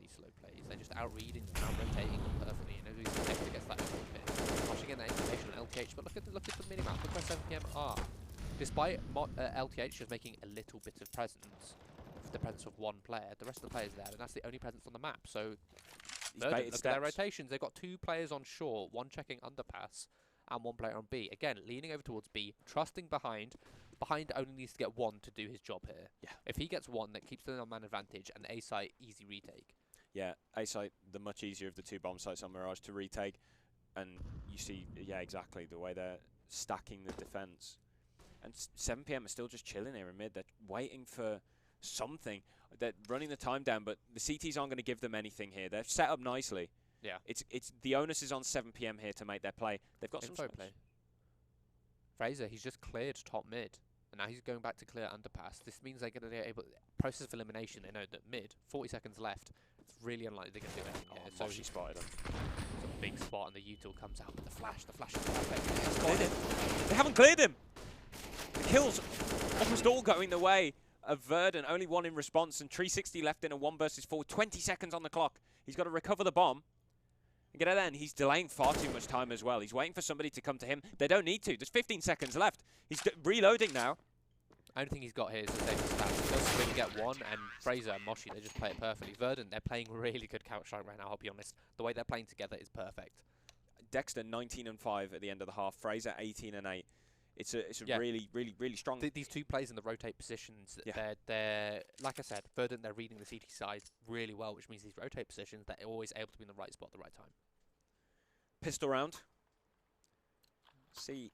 these slow plays. They're just out-reading, out-rotating them perfectly. You know, Dexter gets that open bit. Watching again that information on LTH, but look at the minimap. Look where 7PM are. Despite LTH just making a little bit of presence, the presence of 1 player, the rest of the players are there, and that's the only presence on the map. So Verdant, look at their rotations. They've got 2 players on short, 1 checking underpass, and 1 player on B. Again, leaning over towards B, trusting behind. Behind only needs to get 1 to do his job here. Yeah. If he gets 1, that keeps them on man advantage, and A site easy retake. Yeah, A site the much easier of the 2 bomb sites on Mirage to retake, and you see, yeah, exactly the way they're stacking the defense. And 7PM are still just chilling here in mid. They're waiting for something. They're running the time down, but the CTs aren't going to give them anything here. They're set up nicely. Yeah. It's the onus is on 7PM here to make their play. They've got some play. Fraser, he's just cleared top mid, and now he's going back to clear underpass. This means they're going to be able process of elimination. They know that mid, 40 seconds left. It's really unlikely they're going to do anything here. So she spotted him. It's a big spot, and the util comes out with the flash. The flash is perfect. They haven't cleared him. The kills almost all going the way of Verdant. Only 1 in response, and 360 left in a 1 versus 4. 20 seconds on the clock. He's got to recover the bomb. And get out there, and he's delaying far too much time as well. He's waiting for somebody to come to him. They don't need to. There's 15 seconds left. He's reloading now. Only thing he's got here is the safety stats. He does really get one, and Fraser and Moshi, they just play it perfectly. Verdant, they're playing really good Counter-Strike right now, I'll be honest. The way they're playing together is perfect. Dexter 19-5 at the end of the half. Fraser 18-8. It's a really strong. These two players in the rotate positions, Yeah. they're like I said, Verdant, they're reading the CT side really well, which means these rotate positions, they're always able to be in the right spot at the right time. Pistol round. See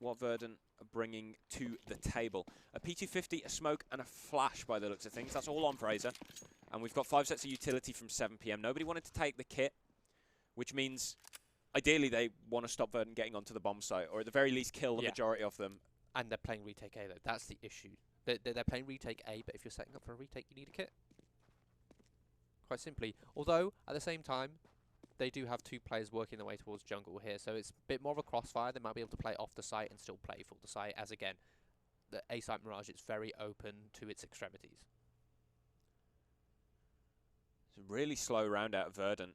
what Verdant are bringing to the table. A P250, a smoke, and a flash by the looks of things. That's all on Fraser. And we've got 5 sets of utility from 7 PM. Nobody wanted to take the kit, which means ideally they want to stop Verdant getting onto the bomb site, or at the very least kill the majority of them. And they're playing retake A, though. That's the issue. They're playing retake A, but if you're setting up for a retake, you need a kit. Quite simply. Although, at the same time, they do have 2 players working their way towards jungle here, so it's a bit more of a crossfire. They might be able to play off the site and still play full the site, as again, the A site Mirage is very open to its extremities. It's a really slow round out of Verdant.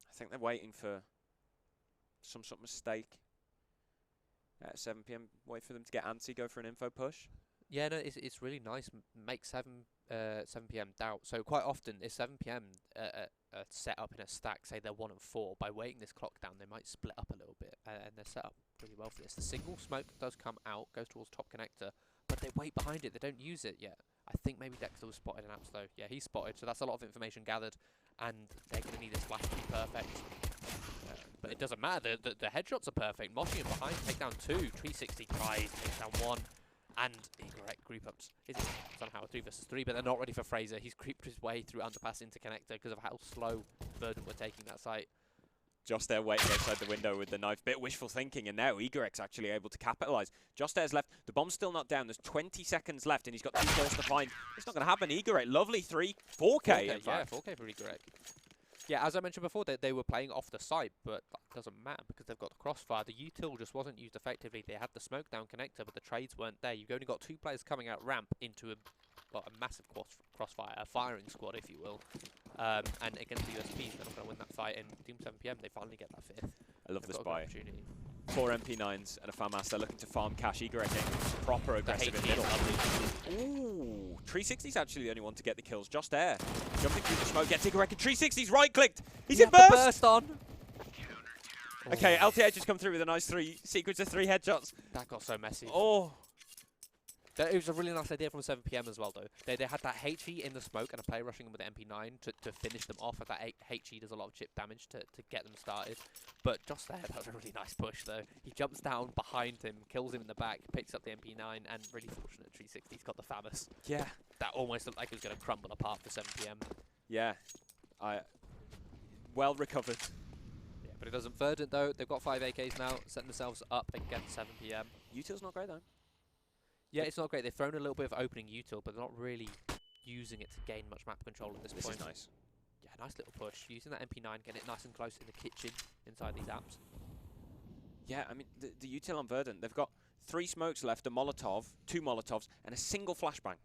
I think they're waiting for some sort of mistake at 7 PM. Wait for them to get antsy, go for an info push. Yeah, no, it's really nice. Make 7 PM doubt. So quite often, if 7 PM set up in a stack, say they're 1 and 4, by waiting this clock down, they might split up a little bit, and they're set up really well for this. The single smoke does come out, goes towards top connector, but they wait behind it. They don't use it yet. I think maybe Dexter was spotted in apps though. Yeah, he's spotted, so that's a lot of information gathered, and they're going to need this flash to be perfect. But it doesn't matter. The headshots are perfect. Moshi in behind, take down 2. 360 tries, takes down 1. And incorrect group ups. Is it somehow a 3 versus 3, but they're not ready for Fraser. He's creeped his way through underpass into connector because of how slow Verdant were taking that site. Just there waiting outside the window with the knife. Bit wishful thinking, and now Egorex actually able to capitalise. Just there's left. The bomb's still not down. There's 20 seconds left, and he's got 2 kills to find. It's not going to happen. Egorex, lovely 4K, in fact. Yeah, 4K for Egorex. Yeah, as I mentioned before, they were playing off the site, but that doesn't matter because they've got the crossfire. The util just wasn't used effectively. They had the smoke down connector, but the trades weren't there. You've only got 2 players coming out ramp into a massive crossfire, a firing squad, if you will. And against the USPs, they're not going to win that fight. And Team 7 PM, they finally get that 5th. I love this They've got a buy. good opportunity. 4 MP9s and a FAMAS. They're looking to farm cash. Egorex getting proper aggressive in HE middle. is lovely. Ooh, 360's actually the only one to get the kills. Just there. Jumping through the smoke, gets Egorex, and 360's right-clicked. He's in burst! Burst on! Okay, LTH has come through with a nice sequence of 3 headshots. That got so messy. Oh, It was a really nice idea from 7 PM as well, though. They had that HE in the smoke and a player rushing them with the MP9 to finish them off. And that HE does a lot of chip damage to get them started. But just there, that was a really nice push, though. He jumps down behind him, kills him in the back, picks up the MP9, and really fortunate 360's got the FAMAS. yeah. That almost looked like it was going to crumble apart for 7 PM. Yeah. Well recovered. Yeah, but it doesn't. Verdant, though, they've got 5 AKs now, setting themselves up against 7 PM. Util's not great, though. Yeah, it's not great. They've thrown a little bit of opening util, but they're not really using it to gain much map control at this This point. is nice. Yeah, nice little push. Using that MP9, getting it nice and close in the kitchen inside these apps. Yeah, I mean, the util on Verdant, they've got 3 smokes left, a Molotov, 2 Molotovs, and a single flashbang.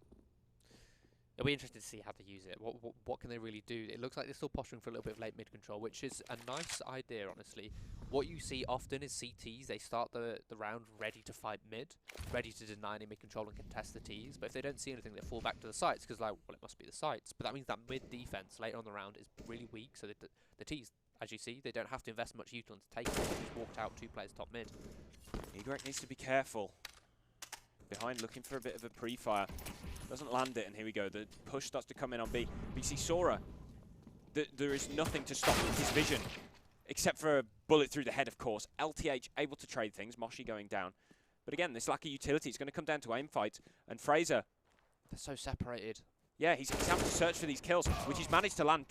It'll be interesting to see how they use it. What can they really do? It looks like they're still posturing for a little bit of late mid control, which is a nice idea, honestly. What you see often is CTs, they start the round ready to fight mid, ready to deny any mid control and contest the Ts, but if they don't see anything, they fall back to the sites, because, like, well, it must be the sites. But that means that mid defense later on the round is really weak, so the Ts, as you see, they don't have to invest much util to take it. They just walked out 2 players top mid. Egorex needs to be careful. Behind, looking for a bit of a pre-fire. Doesn't land it, and here we go. The push starts to come in on B. BC Sora, there is nothing to stop his vision, except for a bullet through the head, of course. LTH able to trade things. Moshi going down. But again, this lack of utility is going to come down to aim fights. And Fraser, They're so separated. yeah, he's having to search for these kills, which he's managed to land.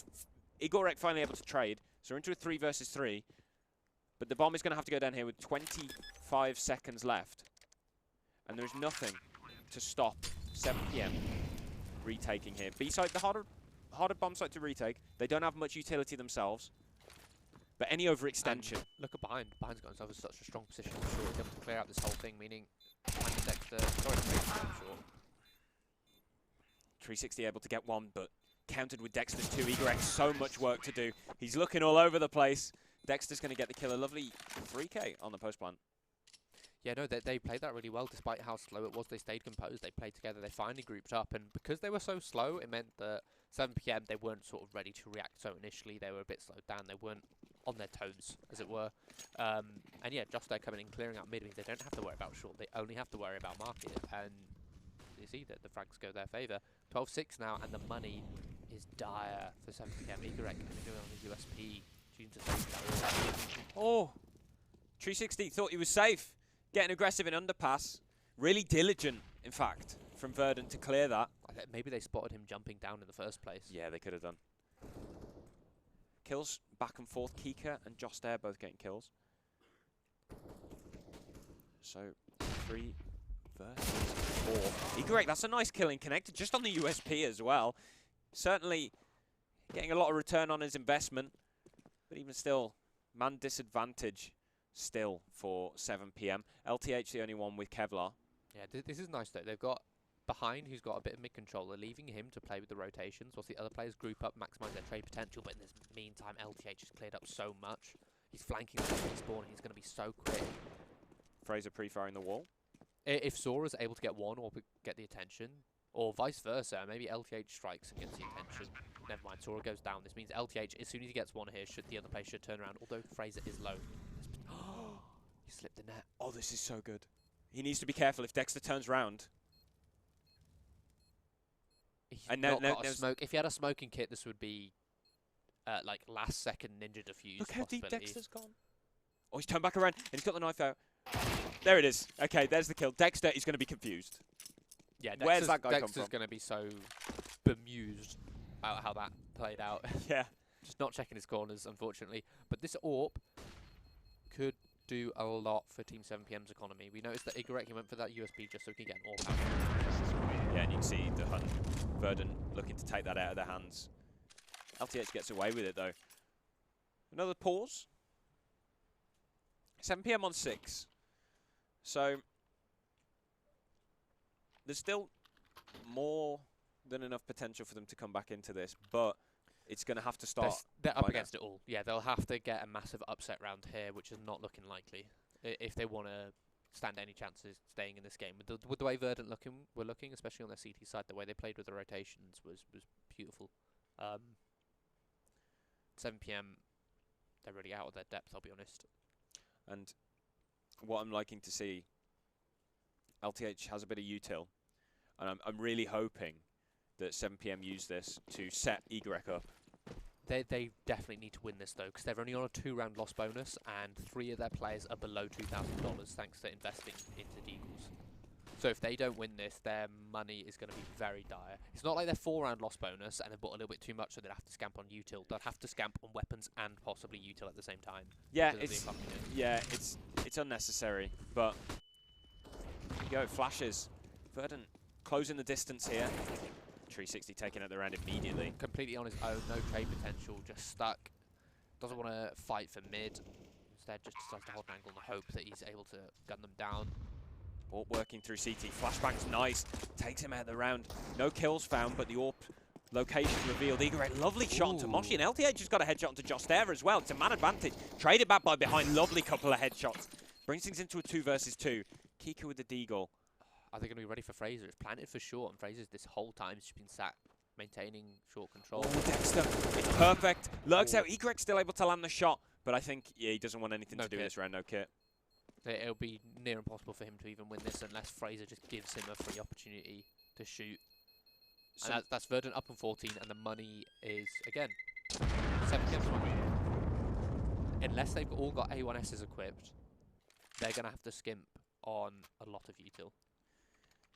Egorex finally able to trade. So we're into a 3 versus 3. But the bomb is going to have to go down here with 25 seconds left. And there's nothing to stop 7 PM retaking here. B site, the harder bomb site to retake. They don't have much utility themselves. But any overextension. And look at behind. Behind's got himself in such a strong position. I'm sure he's able to clear out this whole thing, meaning Dexter, sorry, I'm sure. 360 able to get 1, but countered with Dexter's 2. Egorex, so much work to do. He's looking all over the place. Dexter's going to get the kill. A lovely 3K on the post plant. Yeah, no, they played that really well despite how slow it was. They stayed composed. They played together. They finally grouped up, and because they were so slow, it meant that 7 p.m. they weren't sort of ready to react. So initially they were a bit slowed down. They weren't on their toes, as it were. And yeah, just there coming in, clearing out mid means they don't have to worry about short. They only have to worry about market. And you see that the frags go their favour. 12-6 now, and the money is dire for 7 p.m. EPIC going to go on the USP. Oh, 360 thought he was safe. Getting aggressive in underpass. Really diligent, in fact, from Verdant to clear that. Maybe they spotted him jumping down in the first place. Yeah, they could have done. Kills back and forth. Kika and Jost there both getting kills. So, 3 versus 4. EPIC, that's a nice killing connected, just on the USP as well. Certainly getting a lot of return on his investment. But even still, man disadvantage still for 7 p.m. LTH the only one with Kevlar. Yeah, this is nice though. They've got behind who's got a bit of mid-control. They're leaving him to play with the rotations whilst the other players group up, maximise their trade potential. But in this meantime, LTH has cleared up so much. He's flanking the respawn and he's going to be so quick. Fraser pre-firing the wall. If Sora's able to get one or get the attention, or vice versa, maybe LTH strikes and gets the attention. Never mind, Sora goes down. This means LTH, as soon as he gets one here, the other player should turn around, although Fraser is low. He slipped the net. Oh, this is so good. He needs to be careful if Dexter turns round. He's And not got a smoke. If he had a smoking kit, this would be like last second ninja defuse. Look how deep Dexter's gone. Oh, he's turned back around and he's got the knife out. There it is. Okay, there's the kill. Dexter is going to be confused. Yeah, where's that guy come from? Dexter's going to be so bemused about how that played out. Yeah. Just not checking his corners, unfortunately. But this AWP could do a lot for Team 7pm's economy. We noticed that EPIC went for that USB just so he can get an AWP out. Yeah, and you can see the hunt. Verdant looking to take that out of their hands. LTH gets away with it, though. Another pause. 7 p.m. on 6. So, there's still more than enough potential for them to come back into this, but it's going to have to start. They're up against it all. Yeah, they'll have to get a massive upset round here, which is not looking likely if they want to stand any chances staying in this game. With the way Verdant were looking, especially on their CT side, the way they played with the rotations was beautiful. 7 p.m. they're really out of their depth, I'll be honest. And what I'm liking to see, LTH has a bit of util, and I'm really hoping that 7 p.m. use this to set EPIC up. They definitely need to win this, though, because they're only on a 2-round loss bonus, and 3 of their players are below $2,000 thanks to investing into Deagles. So if they don't win this, their money is going to be very dire. It's not like their 4-round loss bonus, and they've bought a little bit too much, so they'd have to scamp on util. They'll have to scamp on weapons and possibly util at the same time. Yeah, it's unnecessary, but here you go, flashes. Verdant closing the distance here. 360 taking out the round immediately. Completely on his own, no trade potential, just stuck. Doesn't want to fight for mid. Instead, just decides to hold an angle and hope that he's able to gun them down. AWP working through CT. Flashbang's nice. Takes him out of the round. No kills found, but the AWP location revealed. EPIC, lovely shot onto Moshi, and LTH just got a headshot onto Jost there as well. It's a man advantage. Traded back by behind. Lovely couple of headshots. Brings things into a 2 versus 2. Kika with the deagle. Are they going to be ready for Fraser? It's planted for short, and Fraser's this whole time just been sat maintaining short control. Oh, Dexter, it's perfect. Lurks out. EPIC still able to land the shot, but I think he doesn't want anything to do with this round. No kit. It'll be near impossible for him to even win this unless Fraser just gives him a free opportunity to shoot. So and that's Verdant up on 14, and the money is, again, 7 kills. Unless they've all got A1Ss equipped, they're going to have to skimp on a lot of util.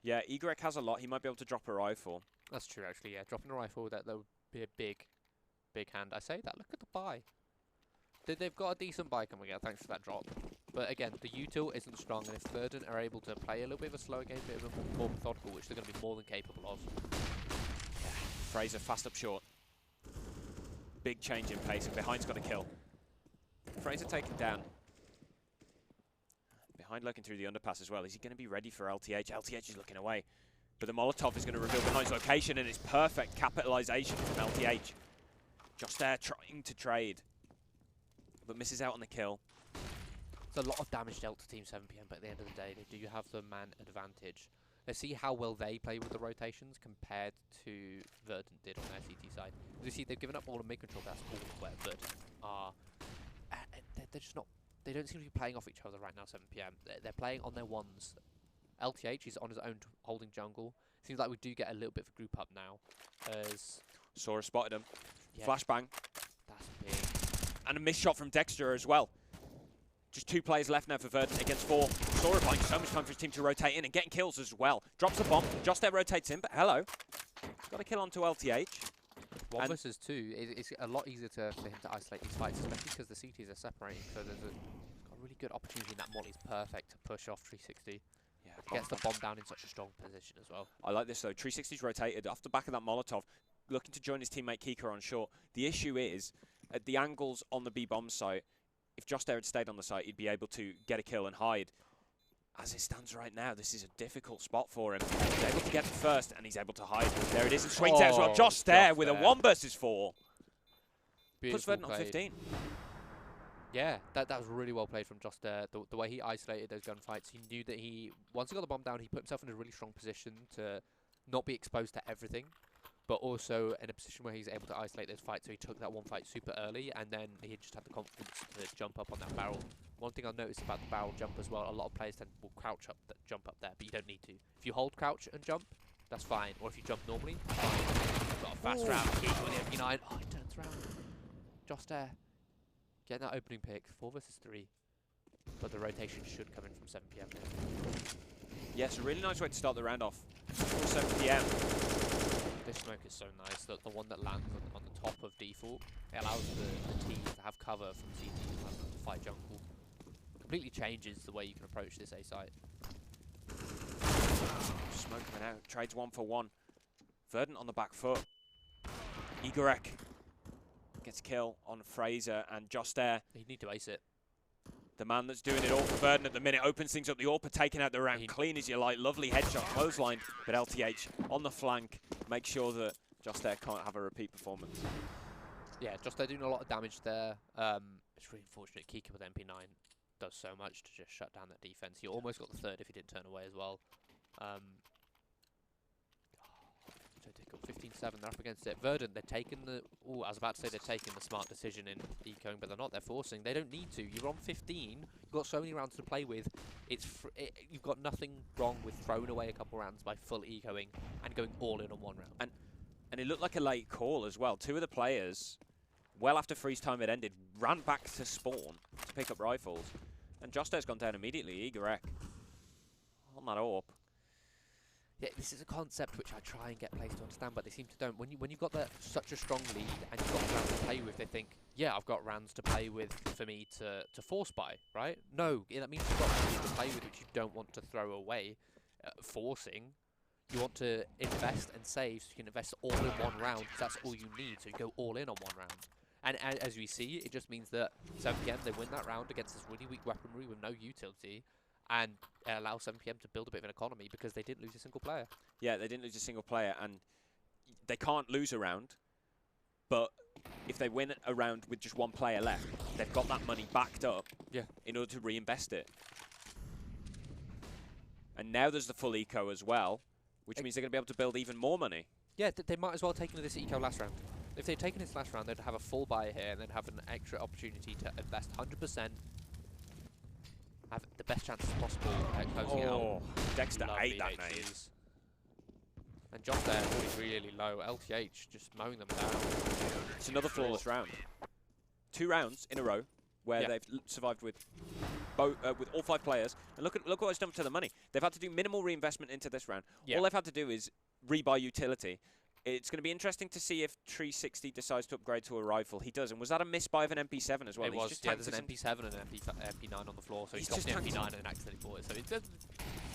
Yeah, EPIC has a lot. He might be able to drop a rifle. That's true, actually, yeah. Dropping a rifle, that would be a big hand. I say that. Look at the buy. They've got a decent buy coming out, thanks for that drop. But again, the util isn't strong, and if Verdant are able to play a little bit of a slower game, a bit of a more methodical, which they're going to be more than capable of. Yeah. Fraser fast up short. Big change in pace, and behind's got a kill. Fraser taken down. Behind looking through the underpass as well. Is he going to be ready for LTH? LTH is looking away. But the Molotov is going to reveal behind's location, and it's perfect capitalization from LTH. Just there trying to trade. But misses out on the kill. It's a lot of damage dealt to Team 7PM, but at the end of the day, they do have the man advantage. Let's see how well they play with the rotations compared to Verdant did on their CT side. As you see, they've given up all the mid-control. That's all where Verdant are. They're just not... They don't seem to be playing off each other right now, 7PM. They're playing on their ones. LTH is on his own holding jungle. Seems like we do get a little bit of a group up now. As Sora spotted him. yeah, Flashbang. that's big. And a missed shot from Dexter as well. Just 2 players left now for Verdant against 4. Sora buying so much time for his team to rotate in and getting kills as well. Drops the bomb. Just there rotates in, but hello. Got a kill onto LTH. 1 versus 2, it's a lot easier for him to isolate these fights, especially because the CTs are separating. So there's got a really good opportunity, and that Molly's perfect to push off 360. Yeah, Gets the bomb down in such a strong position as well. I like this though. 360's rotated off the back of that Molotov, looking to join his teammate Kika on short. The issue is, at the angles on the B-bomb site, if Josh there had stayed on the site, he'd be able to get a kill and hide. As it stands right now, this is a difficult spot for him. He's able to get it first, and he's able to hide. There it is, and swings out as well. Josh there with a 1 versus 4. Puts Verdant on 15. Yeah, that was really well played from Josh there. The way he isolated those gunfights, he knew that once he got the bomb down, he put himself in a really strong position to not be exposed to everything, but also in a position where he's able to isolate those fights. So he took that one fight super early, and then he just had the confidence to jump up on that barrel. One thing I've noticed about the barrel jump as well, a lot of players will crouch up, jump up there, but you don't need to. If you hold crouch and jump, that's fine. Or if you jump normally, fine. You've got a fast round, keep with the EPIC39. Oh, he turns around. Josh there. Getting that opening pick, 4 versus 3. But the rotation should come in from 7PM. Yes, a really nice way to start the round off. 7PM. This smoke is so nice. The one that lands on the top of default, it allows the team to have cover from CT to fight jungle. Completely changes the way you can approach this A site. Smoke coming out. Trades 1 for 1. Verdant on the back foot. Igorek gets a kill on Fraser, and Josh there. You need to ace it. The man that's doing it all for Verdant at the minute opens things up. The AWP taking out the round clean as you like. Lovely headshot, clothesline. But LTH on the flank makes sure that Josh there can't have a repeat performance. Yeah, Josh there doing a lot of damage there. It's really unfortunate. Kika with MP9 does so much to just shut down that defense. He almost got the 3rd if he didn't turn away as well. So difficult. 15-7, they're up against it. Verdant, they're taking the... Oh, I was about to say they're taking the smart decision in ecoing, but they're not. They're forcing. They don't need to. You're on 15. You've got so many rounds to play with. You've got nothing wrong with throwing away a couple rounds by full ecoing and going all in on 1 round. And it looked like a late call as well. 2 of the players, well after freeze time had ended, ran back to spawn to pick up rifles. And Josh there's gone down immediately. Igorek on that AWP. Yeah, this is a concept which I try and get players to understand, but they seem to don't. When you've got such a strong lead and you've got rounds to play with, they think, yeah, I've got rounds to play with for me to force buy, right? No, that means you've got rounds to play with which you don't want to throw away. Forcing, you want to invest and save so you can invest all in 1 round, because that's all you need, so you go all in on 1 round. And as we see, it just means that 7PM, they win that round against this really weak weaponry with no utility, and it allows 7PM to build a bit of an economy because they didn't lose a single player. Yeah, they didn't lose a single player, and they can't lose a round, but if they win a round with just 1 player left, they've got that money backed up in order to reinvest it. And now there's the full eco as well, which means they're going to be able to build even more money. Yeah, they might as well have taken this eco last round. If they'd taken this last round, they'd have a full buy here and then have an extra opportunity to invest 100%. Have the best chances possible at closing out. Dexter ate that HGs. nade. And Josh there really low. LTH just mowing them down. It's another flawless round. 2 rounds in a row where they've survived with all 5 players. And look what it's done to the money. They've had to do minimal reinvestment into this round. All they've had to do is rebuy utility. It's going to be interesting to see if 360 decides to upgrade to a rifle. He does. And was that a misbuy of an MP7 as well? It was. Yeah, there's an MP7 and an MP9 on the floor, so he's got the MP9 and accidentally bought it. So it does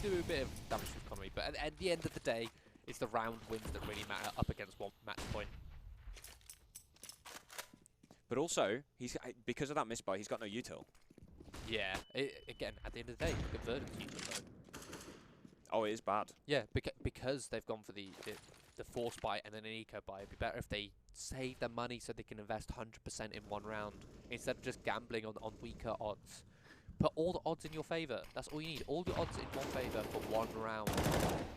do a bit of damage to the economy. But at the end of the day, it's the round wins that really matter up against 1 match point. But also, because of that misbuy, he's got no util. Yeah. Again, at the end of the day, look at Verdant's util though. Oh, it is bad. Yeah, because they've gone for the force buy and then an eco buy. It'd be better if they save their money so they can invest 100% in 1 round instead of just gambling on weaker odds. Put all the odds in your favour. That's all you need. All the odds in one favour for one round.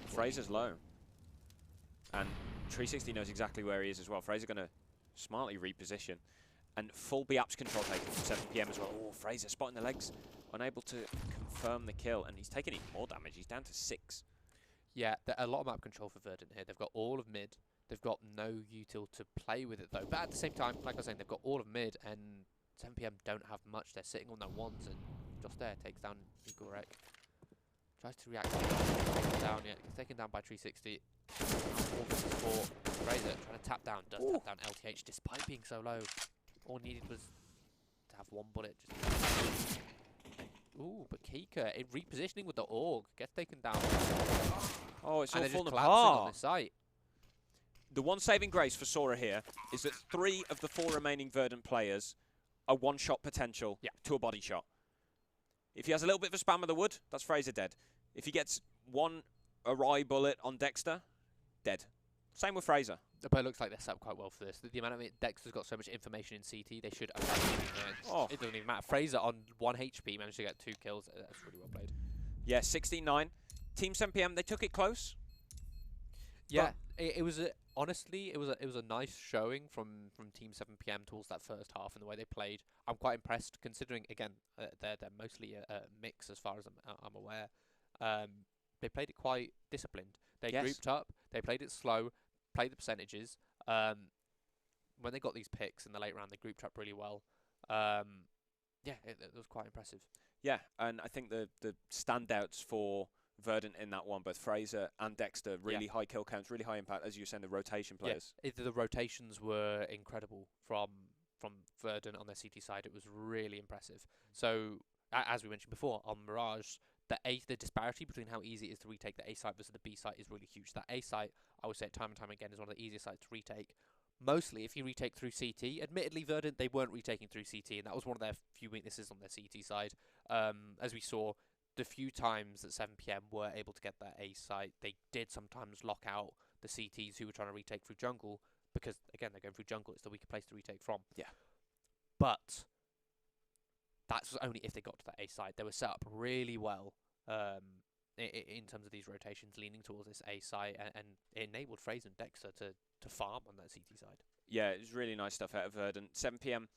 Fraser's low. And 360 knows exactly where he is as well. Fraser going to smartly reposition. And full BAPS control taken from 7 PM as well. Oh, Fraser spotting the legs. Unable to confirm the kill. And he's taking even more damage. He's down to 6. Yeah, a lot of map control for Verdant here. They've got all of mid. They've got no util to play with it, though. But at the same time, like I was saying, they've got all of mid. And 7 PM don't have much. They're sitting on their ones. And just there takes down Igorek. Tries to react. Taken down yet. Gets taken down by 360. 454. Fraser trying to tap down. Does tap down LTH despite being so low. All needed was to have one bullet. Just ooh, but Kika in repositioning with the AUG gets taken down. Oh, it's and all falling on apart. this site. The one saving grace for Sora here is that 3 of the 4 remaining Verdant players are one-shot potential to a body shot. If he has a little bit of a spam of the wood, that's Fraser dead. If he gets one awry bullet on Dexter, dead. Same with Fraser. But it looks like they're set up quite well for this. The amount of it, Dexter's got so much information in CT, they should. It doesn't even matter. Fraser on 1 HP managed to get 2 kills. That's really well played. Yeah, 16-9. Team 7 PM, they took it close. Yeah, it was honestly, it was a nice showing from Team 7 PM towards that first half and the way they played. I'm quite impressed considering again they're mostly a mix as far as I'm aware. They played it quite disciplined. They grouped up. They played it slow. Played the percentages. When they got these picks in the late round, they grouped up really well. Yeah, it was quite impressive. Yeah, and I think the standouts for Verdant in that one, both Fraser and Dexter, really high kill counts, really high impact, as you were saying, the rotation players. Yeah, the rotations were incredible from Verdant on their CT side. It was really impressive. So, as we mentioned before, on Mirage, the disparity between how easy it is to retake the A site versus the B site is really huge. That A site, I would say it time and time again, is one of the easiest sites to retake. Mostly, if you retake through CT, admittedly, Verdant, they weren't retaking through CT, and that was one of their few weaknesses on their CT side. As we saw, the few times that 7 PM were able to get that A site, they did sometimes lock out the CTs who were trying to retake through jungle, because, again, they're going through jungle, it's the weaker place to retake from. Yeah. But that's only if they got to that A site. They were set up really well in terms of these rotations, leaning towards this A site, and it enabled Fraser and Dexter to farm on that CT side. Yeah, it was really nice stuff out of Verdant. 7 PM,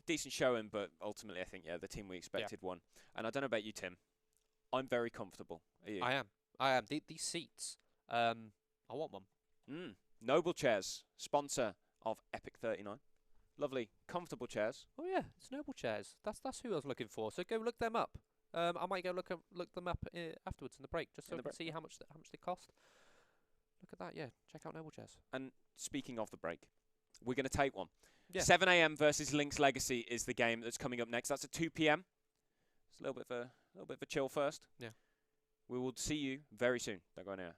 decent showing, but ultimately I think, the team we expected won. And I don't know about you, Tim. I'm very comfortable. Are you? I am. These seats, I want one. Noble Chairs, sponsor of EPIC39. Lovely, comfortable chairs. Oh yeah, it's Noble Chairs. That's who I was looking for. So go look them up. I might go look them up afterwards in the break, just so I can see how much they cost. Look at that, yeah. Check out Noble Chairs. And speaking of the break, we're going to take one. Yeah. 7 AM versus Link's Legacy is the game that's coming up next. That's at 2 PM. It's a little bit of a chill first. Yeah. We will see you very soon. Don't go anywhere.